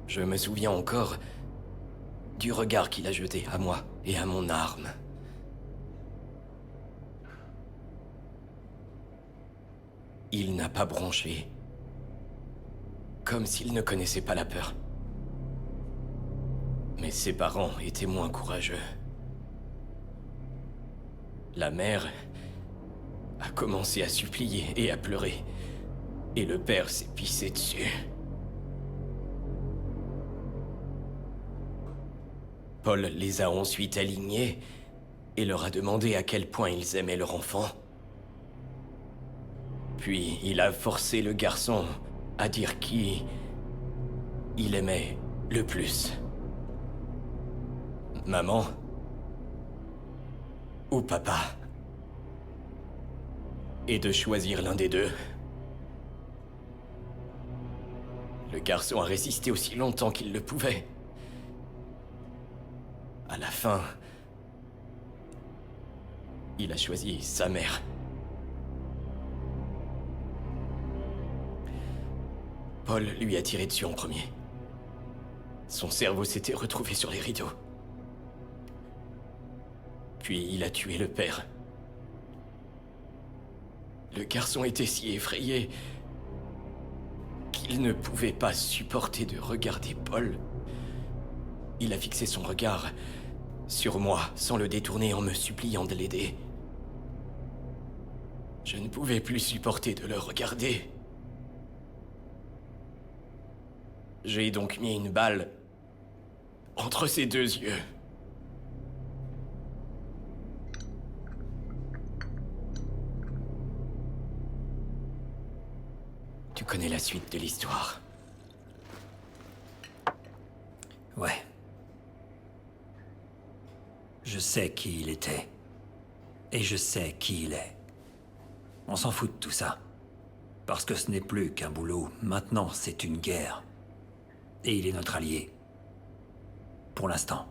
Je me souviens encore du regard qu'il a jeté à moi et à mon arme. Il n'a pas bronché, comme s'il ne connaissait pas la peur. Mais ses parents étaient moins courageux. La mère a commencé à supplier et à pleurer, et le père s'est pissé dessus. Paul les a ensuite alignés et leur a demandé à quel point ils aimaient leur enfant. Puis il a forcé le garçon à dire qui il aimait le plus. Maman ou papa. Et de choisir l'un des deux. Le garçon a résisté aussi longtemps qu'il le pouvait. À la fin, il a choisi sa mère. Paul lui a tiré dessus en premier. Son cerveau s'était retrouvé sur les rideaux. Puis il a tué le père. Le garçon était si effrayé qu'il ne pouvait pas supporter de regarder Paul. Il a fixé son regard sur moi sans le détourner en me suppliant de l'aider. Je ne pouvais plus supporter de le regarder. J'ai donc mis une balle entre ses deux yeux. Tu connais la suite de l'histoire. Ouais. Je sais qui il était. Et je sais qui il est. On s'en fout de tout ça. Parce que ce n'est plus qu'un boulot. Maintenant, c'est une guerre. Et il est notre allié. Pour l'instant.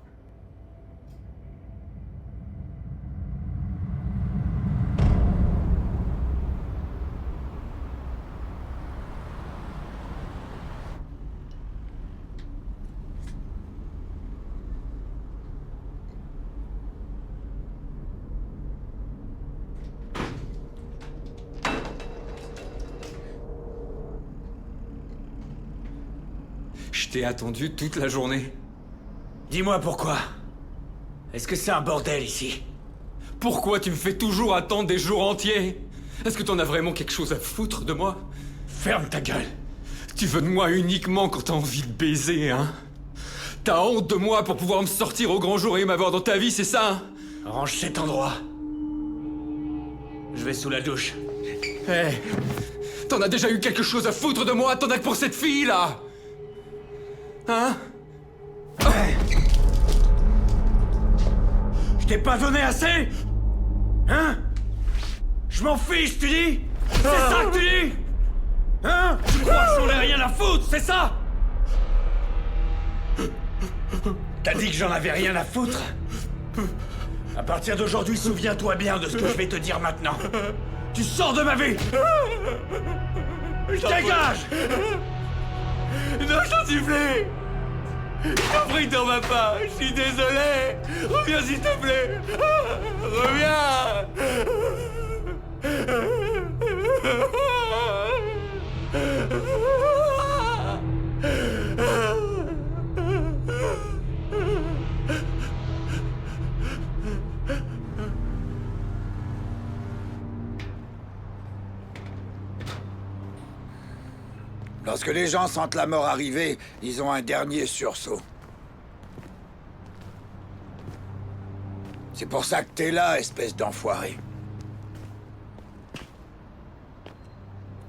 Je t'ai attendu toute la journée. Dis-moi pourquoi. Est-ce que c'est un bordel ici? Pourquoi tu me fais toujours attendre des jours entiers? Est-ce que t'en as vraiment quelque chose à foutre de moi? Ferme ta gueule. Tu veux de moi uniquement quand t'as envie de baiser, hein? T'as honte de moi pour pouvoir me sortir au grand jour et m'avoir dans ta vie, c'est ça, hein? Range cet endroit. Je vais sous la douche. Hé, t'en as déjà eu quelque chose à foutre de moi? T'en as que pour cette fille, là? Hein? Je t'ai pas donné assez? Hein? Je m'en fiche, tu dis? C'est ça que tu dis? Hein? Tu crois que j'en ai rien à foutre, c'est ça? T'as dit que j'en avais rien à foutre? À partir d'aujourd'hui, souviens-toi bien de ce que je vais te dire maintenant. Tu sors de ma vie! Dégage! Non, je t'en supplie! Je t'en prie, t'en vas pas! Je suis désolé! Reviens s'il te plaît! Reviens! Lorsque les gens sentent la mort arriver, ils ont un dernier sursaut. C'est pour ça que t'es là, espèce d'enfoiré.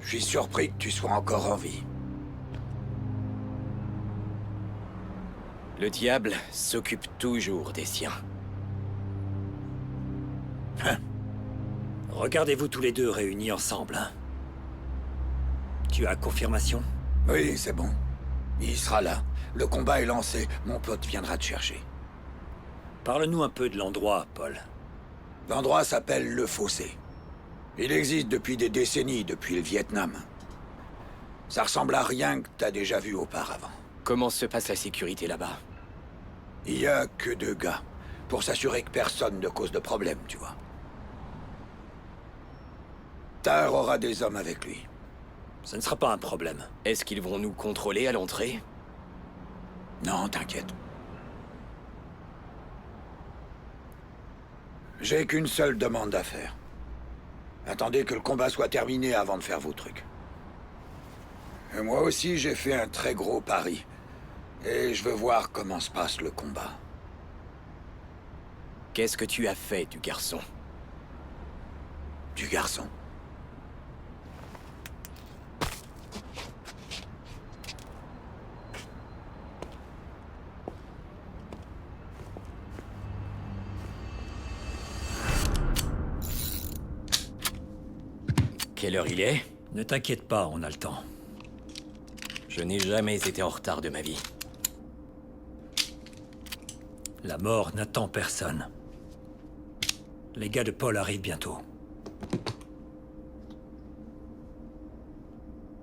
Je suis surpris que tu sois encore en vie. Le diable s'occupe toujours des siens. Regardez-vous tous les deux réunis ensemble. Tu as confirmation? Oui, c'est bon. Il sera là. Le combat est lancé. Mon pote viendra te chercher. Parle-nous un peu de l'endroit, Paul. L'endroit s'appelle Le Fossé. Il existe depuis des décennies, depuis le Vietnam. Ça ressemble à rien que t'as déjà vu auparavant. Comment se passe la sécurité là-bas? Il y a que 2 gars, pour s'assurer que personne ne cause de problème, tu vois. Tar aura des hommes avec lui. Ce ne sera pas un problème. Est-ce qu'ils vont nous contrôler à l'entrée? Non, t'inquiète. J'ai qu'une seule demande à faire. Attendez que le combat soit terminé avant de faire vos trucs. Et moi aussi, j'ai fait un très gros pari. Et je veux voir comment se passe le combat. Qu'est-ce que tu as fait du garçon? Du garçon? Quelle heure il est? Ne t'inquiète pas, on a le temps. Je n'ai jamais été en retard de ma vie. La mort n'attend personne. Les gars de Paul arrivent bientôt.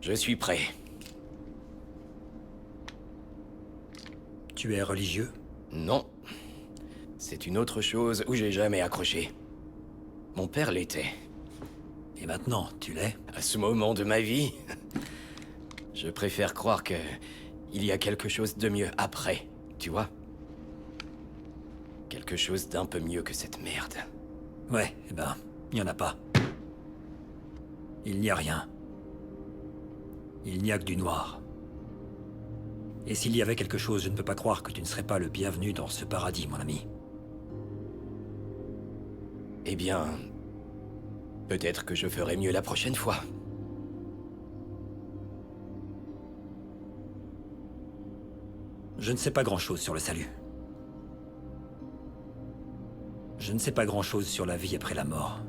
Je suis prêt. Tu es religieux? Non. C'est une autre chose où j'ai jamais accroché. Mon père l'était. Et maintenant, tu l'es? À ce moment de ma vie, je préfère croire que il y a quelque chose de mieux après, tu vois? Quelque chose d'un peu mieux que cette merde. Ouais, eh ben, il n'y en a pas. Il n'y a rien. Il n'y a que du noir. Et s'il y avait quelque chose, je ne peux pas croire que tu ne serais pas le bienvenu dans ce paradis, mon ami. Eh bien... peut-être que je ferai mieux la prochaine fois. Je ne sais pas grand-chose sur le salut. Je ne sais pas grand-chose sur la vie après la mort.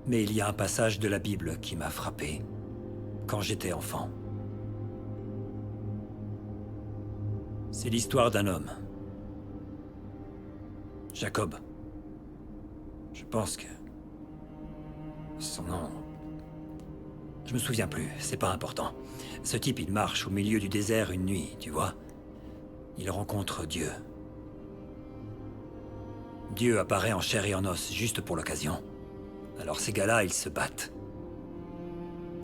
Mais il y a un passage de la Bible qui m'a frappé quand j'étais enfant. C'est l'histoire d'un homme. Jacob. Je pense que... son nom... Je me souviens plus, c'est pas important. Ce type, il marche au milieu du désert une nuit, tu vois. Il rencontre Dieu. Dieu apparaît en chair et en os, juste pour l'occasion. Alors ces gars-là, ils se battent.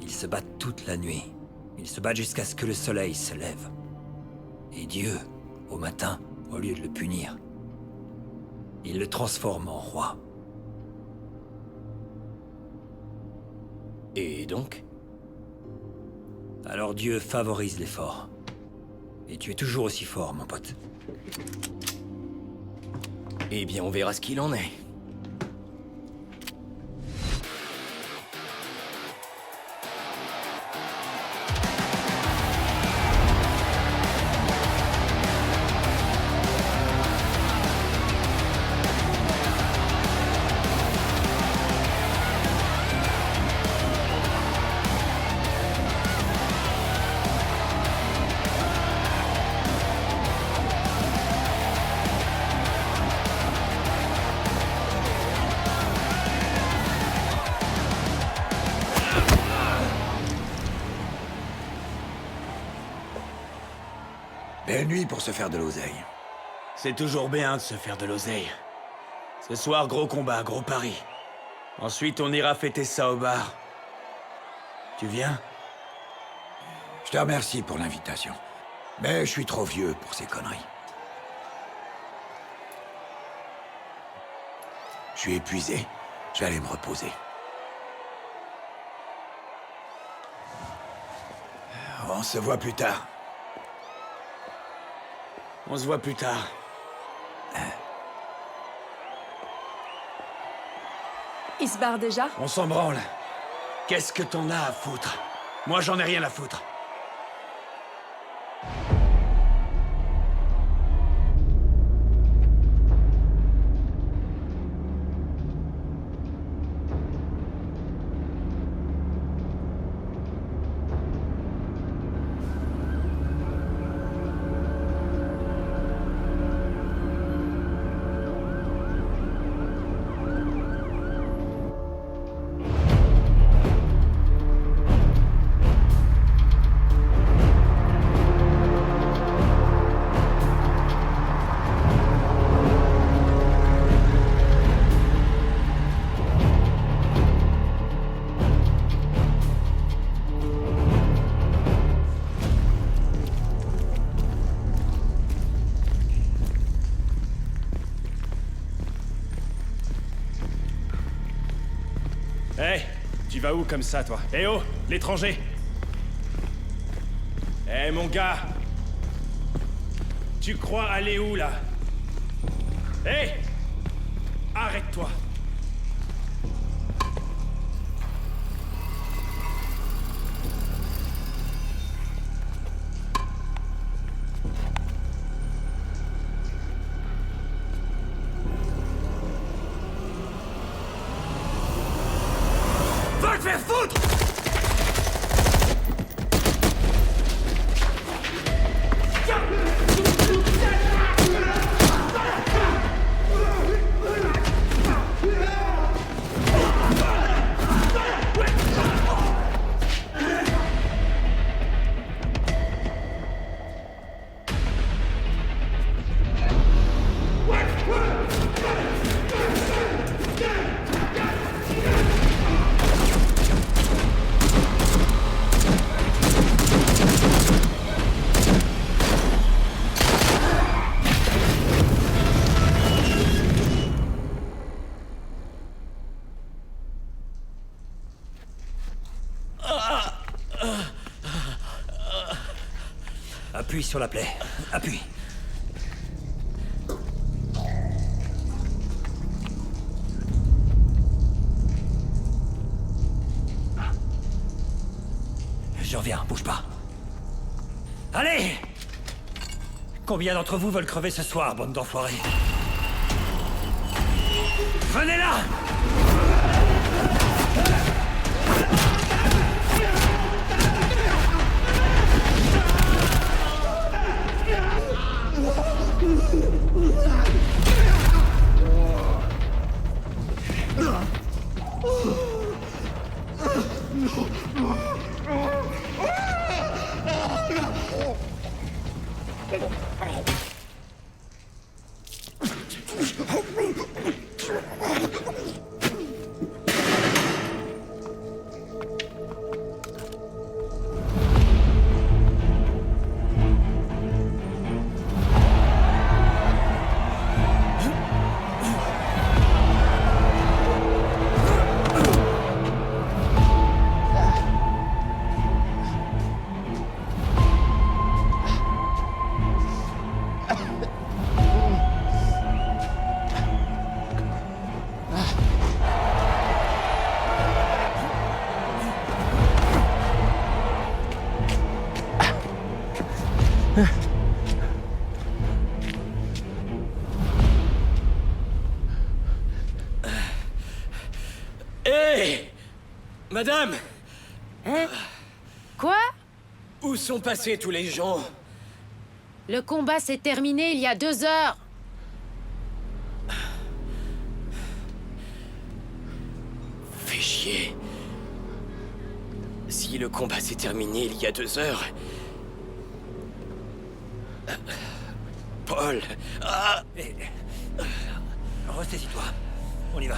Ils se battent toute la nuit. Ils se battent jusqu'à ce que le soleil se lève. Et Dieu, au matin, au lieu de le punir, il le transforme en roi. Et donc? Alors Dieu favorise les forts. Et tu es toujours aussi fort, mon pote. Eh bien, on verra ce qu'il en est. Belle nuit pour se faire de l'oseille. C'est toujours bien de se faire de l'oseille. Ce soir, gros combat, gros pari. Ensuite, on ira fêter ça au bar. Tu viens? Je te remercie pour l'invitation. Mais je suis trop vieux pour ces conneries. Je suis épuisé. Je vais aller me reposer. On se voit plus tard. On se voit plus tard. Il se barre déjà? On s'en branle. Qu'est-ce que t'en as à foutre? Moi, j'en ai rien à foutre. Hé, tu vas où comme ça, toi? Eh oh, l'étranger! Eh mon gars! Tu crois aller où, là? Hé! Arrête-toi! Va te faire foutre! Appuie sur la plaie. Appuie. Je reviens, bouge pas. Allez! Combien d'entre vous veulent crever ce soir, bande d'enfoirés? Venez là! Hé! Madame! Hein? Quoi? Où sont passés tous les gens? Le combat s'est terminé il y a 2 heures. Fais chier. Si le combat s'est terminé il y a 2 heures... Paul... Ah! Ressaisis-toi. On y va.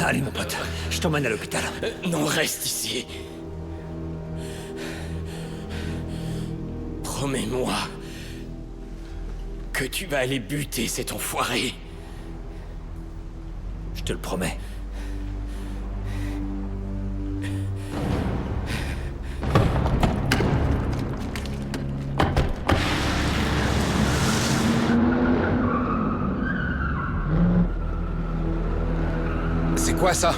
Allez, mon pote, je t'emmène à l'hôpital. Non, reste ici. Promets-moi que tu vas aller buter cet enfoiré. Je te le promets. C'est quoi ça?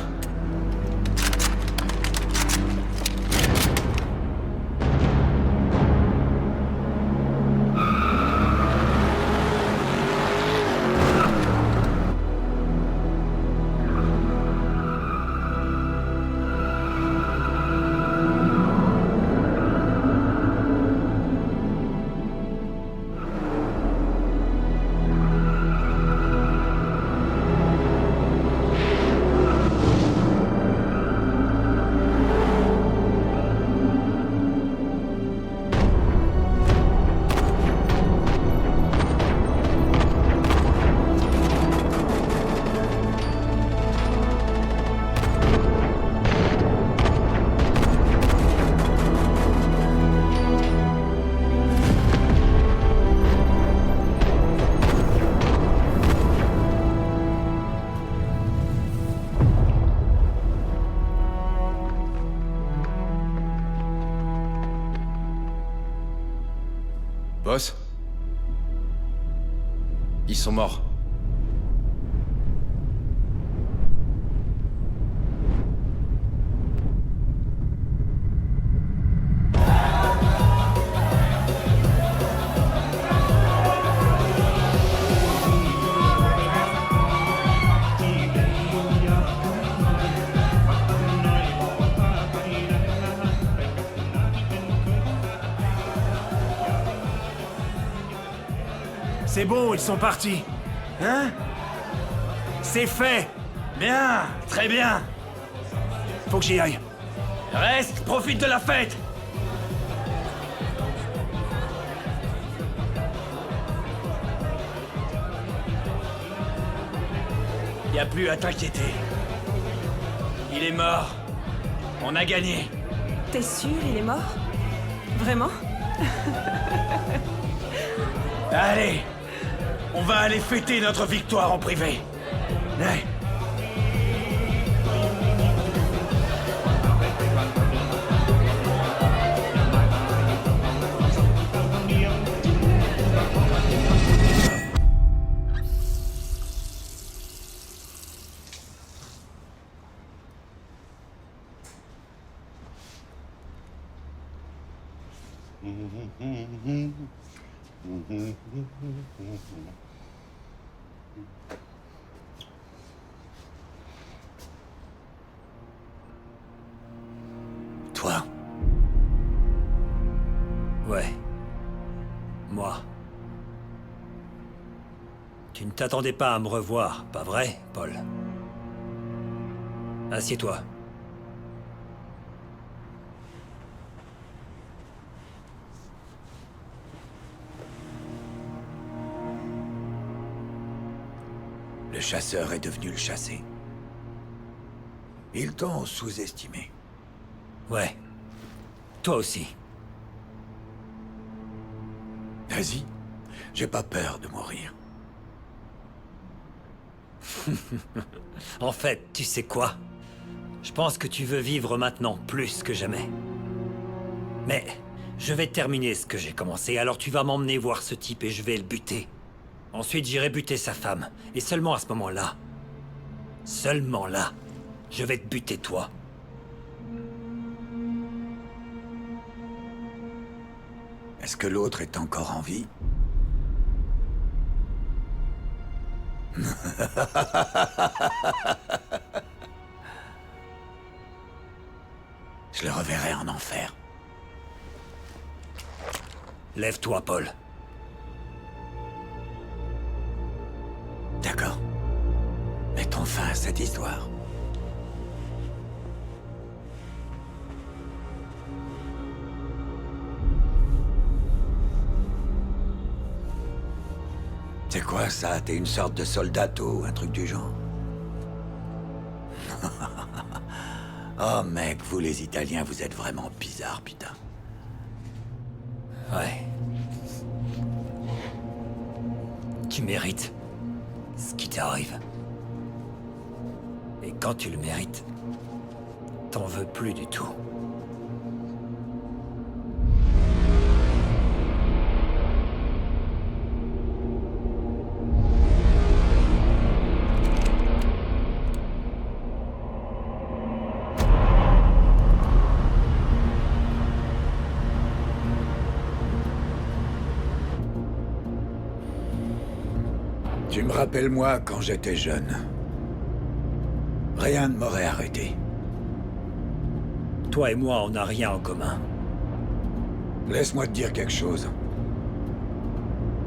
Boss? Ils sont morts. C'est bon, ils sont partis. Hein? C'est fait. Bien, très bien. Faut que j'y aille. Reste, profite de la fête. Y a plus à t'inquiéter. Il est mort. On a gagné. T'es sûr, il est mort? Vraiment? Allez, on va aller fêter notre victoire en privé. Ouais. Toi? Ouais. Moi. Tu ne t'attendais pas à me revoir, pas vrai, Paul? Assieds-toi. Le chasseur est devenu le chassé. Ils t'ont sous-estimé. Ouais. Toi aussi. Vas-y, j'ai pas peur de mourir. En fait, tu sais quoi? Je pense que tu veux vivre maintenant plus que jamais. Mais je vais terminer ce que j'ai commencé, alors tu vas m'emmener voir ce type et je vais le buter. Ensuite, j'irai buter sa femme. Et seulement à ce moment-là, je vais te buter toi. Est-ce que l'autre est encore en vie? Je le reverrai en enfer. Lève-toi, Paul. D'accord. Mettons fin à cette histoire. C'est quoi ça? T'es une sorte de soldato, un truc du genre? Oh mec, vous les Italiens, vous êtes vraiment bizarres, putain. Ouais. Tu mérites ce qui t'arrive. Et quand tu le mérites, t'en veux plus du tout. Tu me rappelles moi quand j'étais jeune. Rien ne m'aurait arrêté. Toi et moi, on n'a rien en commun. Laisse-moi te dire quelque chose.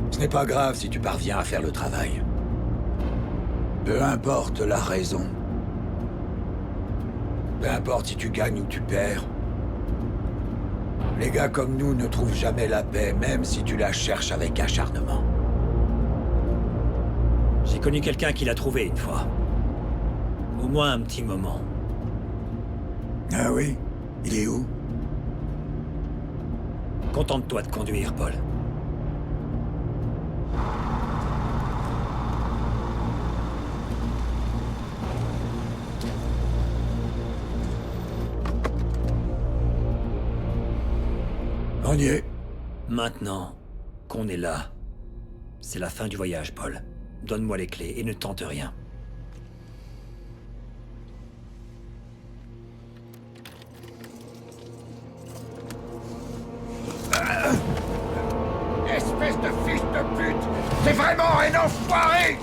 Ce n'est pas grave si tu parviens à faire le travail. Peu importe la raison. Peu importe si tu gagnes ou tu perds. Les gars comme nous ne trouvent jamais la paix, même si tu la cherches avec acharnement. J'ai connu quelqu'un qui l'a trouvé une fois. Au moins un petit moment. Ah oui? Il est où? Contente-toi de conduire, Paul. On y est. Maintenant qu'on est là, c'est la fin du voyage, Paul. Donne-moi les clés et ne tente rien. Espèce de fils de pute! T'es vraiment un enfoiré!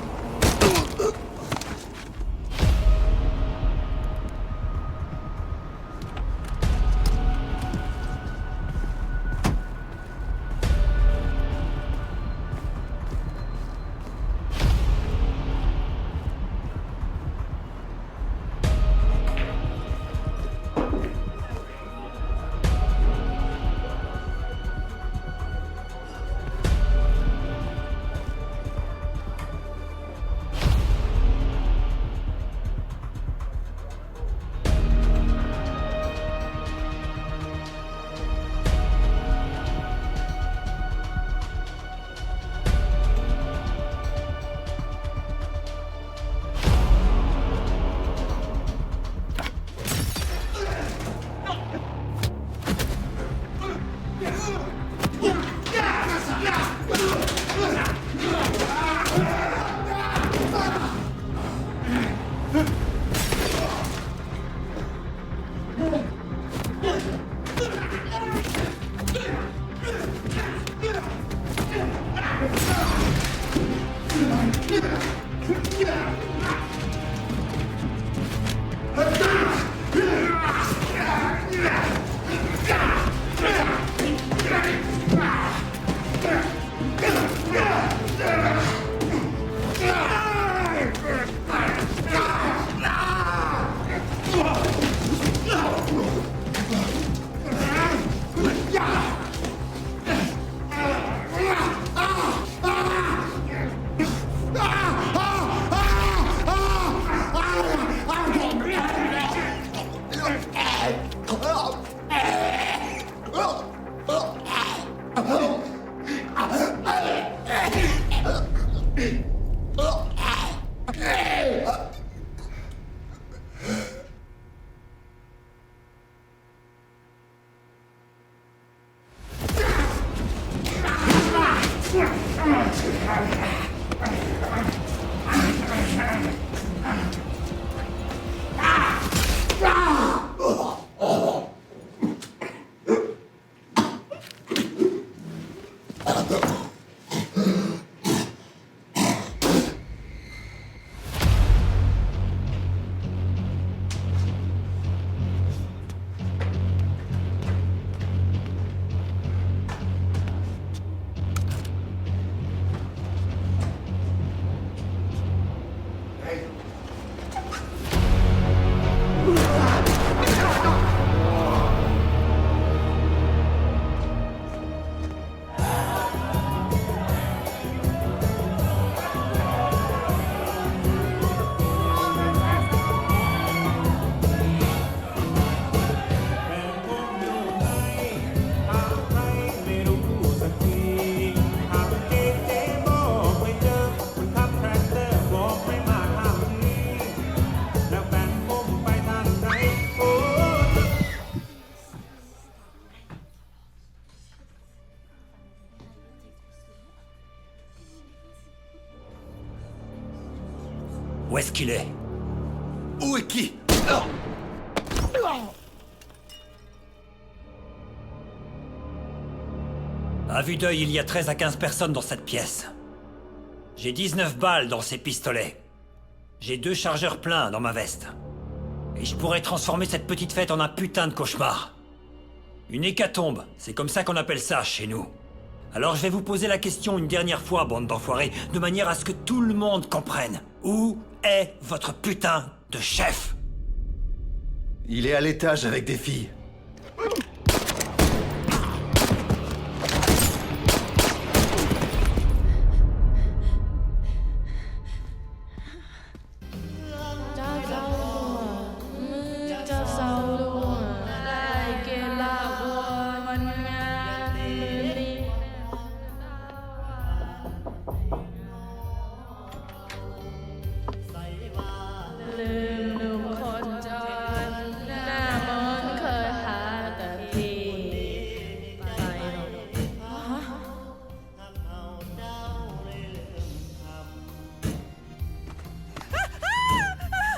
Où est-ce qu'il est? Où est qui? À vue d'œil, il y a 13 à 15 personnes dans cette pièce. J'ai 19 balles dans ces pistolets. J'ai 2 chargeurs pleins dans ma veste. Et je pourrais transformer cette petite fête en un putain de cauchemar. Une hécatombe, c'est comme ça qu'on appelle ça chez nous. Alors je vais vous poser la question une dernière fois, bande d'enfoirés, de manière à ce que tout le monde comprenne. Où est votre putain de chef? Il est à l'étage avec des filles.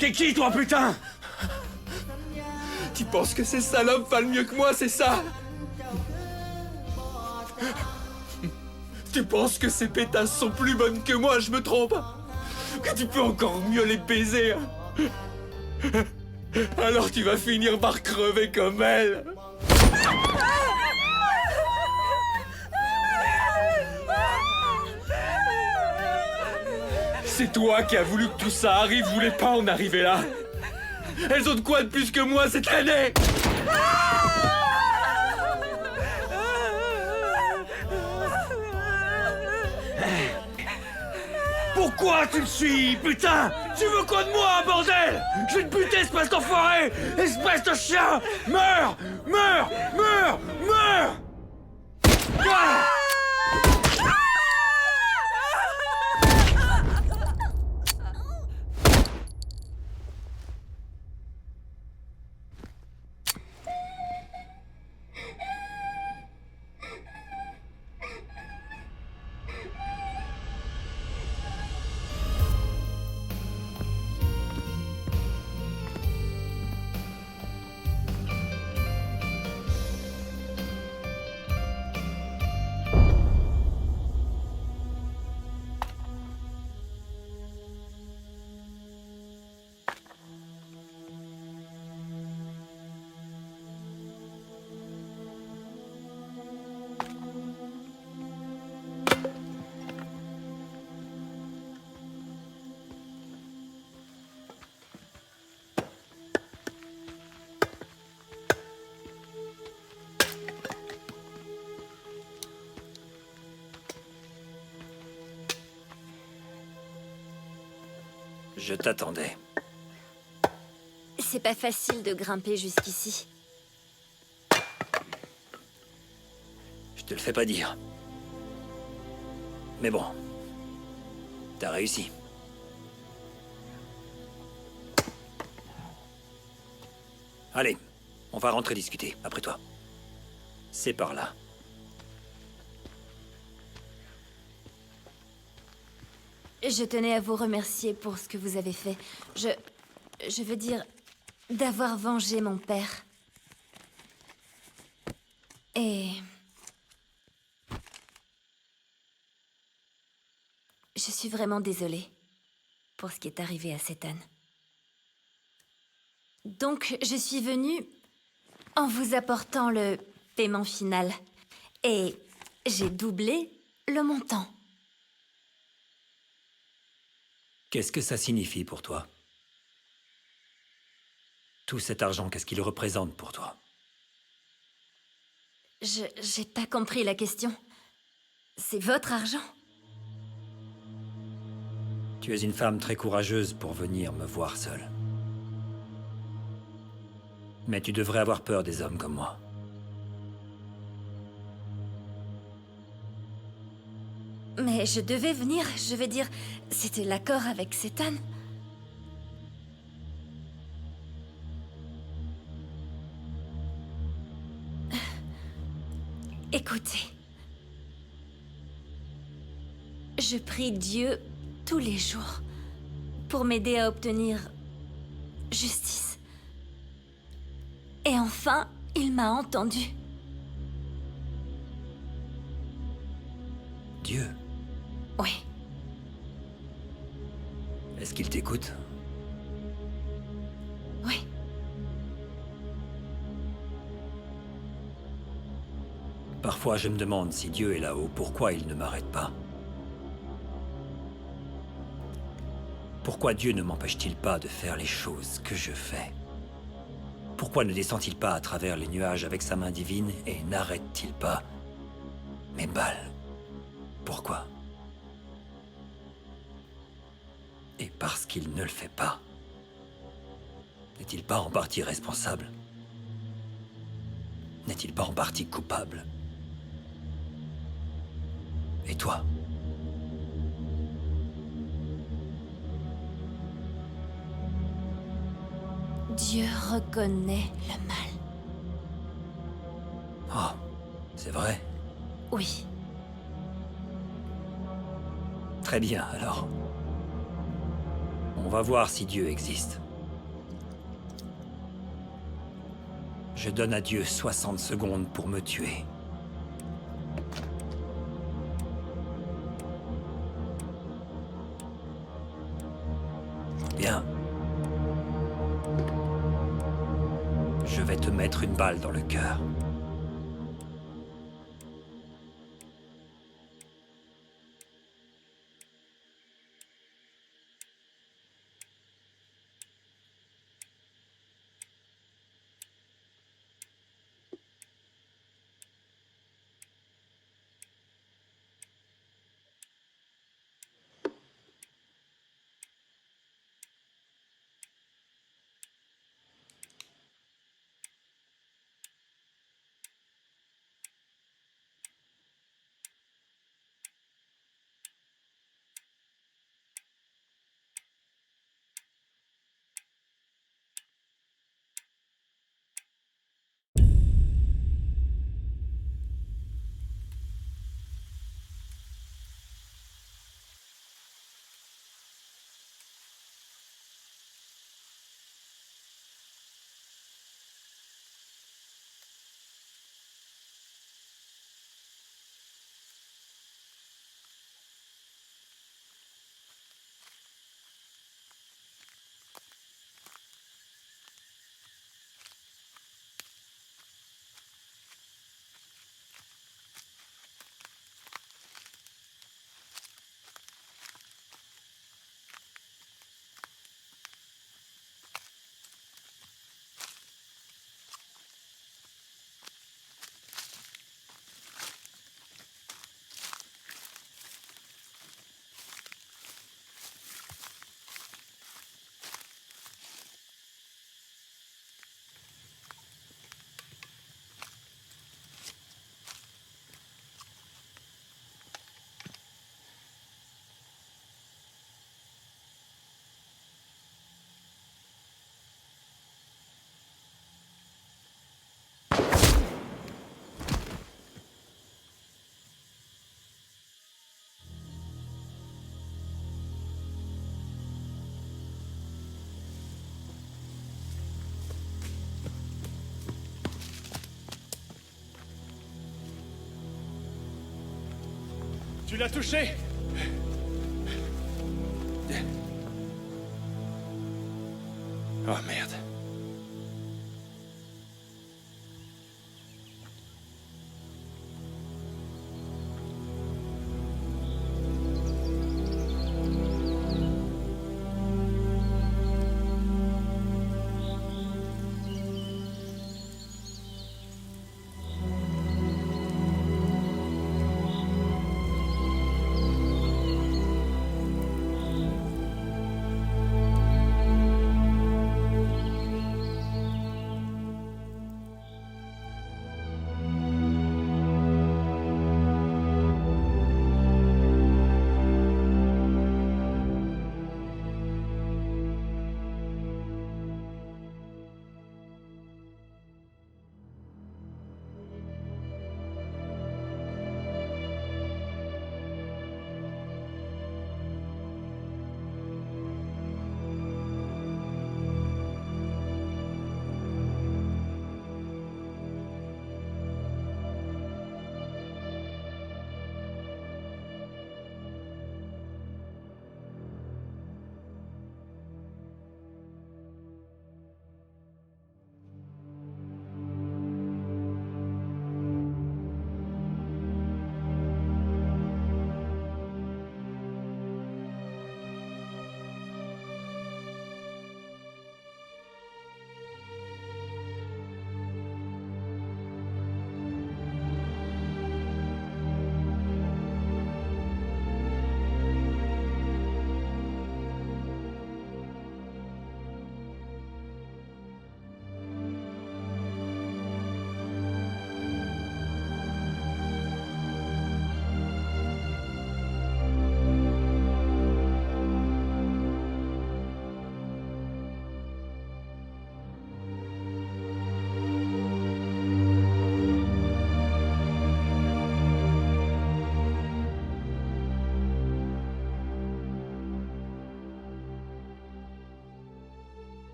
T'es qui, toi, putain? Tu penses que ces salopes valent mieux que moi, c'est ça? Tu penses que ces pétasses sont plus bonnes que moi, je me trompe? Que tu peux encore mieux les baiser? Alors tu vas finir par crever comme elle. C'est toi qui as voulu que tout ça arrive, voulais pas en arriver là. Elles ont de quoi de plus que moi cette année? Pourquoi tu me suis, putain? Tu veux quoi de moi, bordel? Je vais te buter, espèce d'enfoiré! Espèce de chien! Meurs! Meurs! Meurs! Meurs! Ah! Je t'attendais. C'est pas facile de grimper jusqu'ici. Je te le fais pas dire. Mais bon, t'as réussi. Allez, on va rentrer discuter, après toi. C'est par là. Je tenais à vous remercier pour ce que vous avez fait. Je veux dire, d'avoir vengé mon père. Et... je suis vraiment désolée pour ce qui est arrivé à Sethan. Donc, je suis venue en vous apportant le paiement final. Et j'ai doublé le montant. Qu'est-ce que ça signifie pour toi? Tout cet argent, qu'est-ce qu'il représente pour toi? J'ai pas compris la question. C'est votre argent? Tu es une femme très courageuse pour venir me voir seule. Mais tu devrais avoir peur des hommes comme moi. Mais je devais venir, je veux dire, c'était l'accord avec Sethan. Écoutez. Je prie Dieu tous les jours pour m'aider à obtenir justice. Et enfin, il m'a entendu. Dieu? Oui. Est-ce qu'il t'écoute? Oui. Parfois, je me demande si Dieu est là-haut, pourquoi il ne m'arrête pas? Pourquoi Dieu ne m'empêche-t-il pas de faire les choses que je fais? Pourquoi ne descend-il pas à travers les nuages avec sa main divine et n'arrête-t-il pas mes balles? Pourquoi? Et parce qu'il ne le fait pas, n'est-il pas en partie responsable? N'est-il pas en partie coupable? Et toi? Dieu reconnaît le mal. Oh, c'est vrai? Oui. Très bien, alors. On va voir si Dieu existe. Je donne à Dieu 60 secondes pour me tuer. Bien. Je vais te mettre une balle dans le cœur. Tu l'as touché? Oh merde.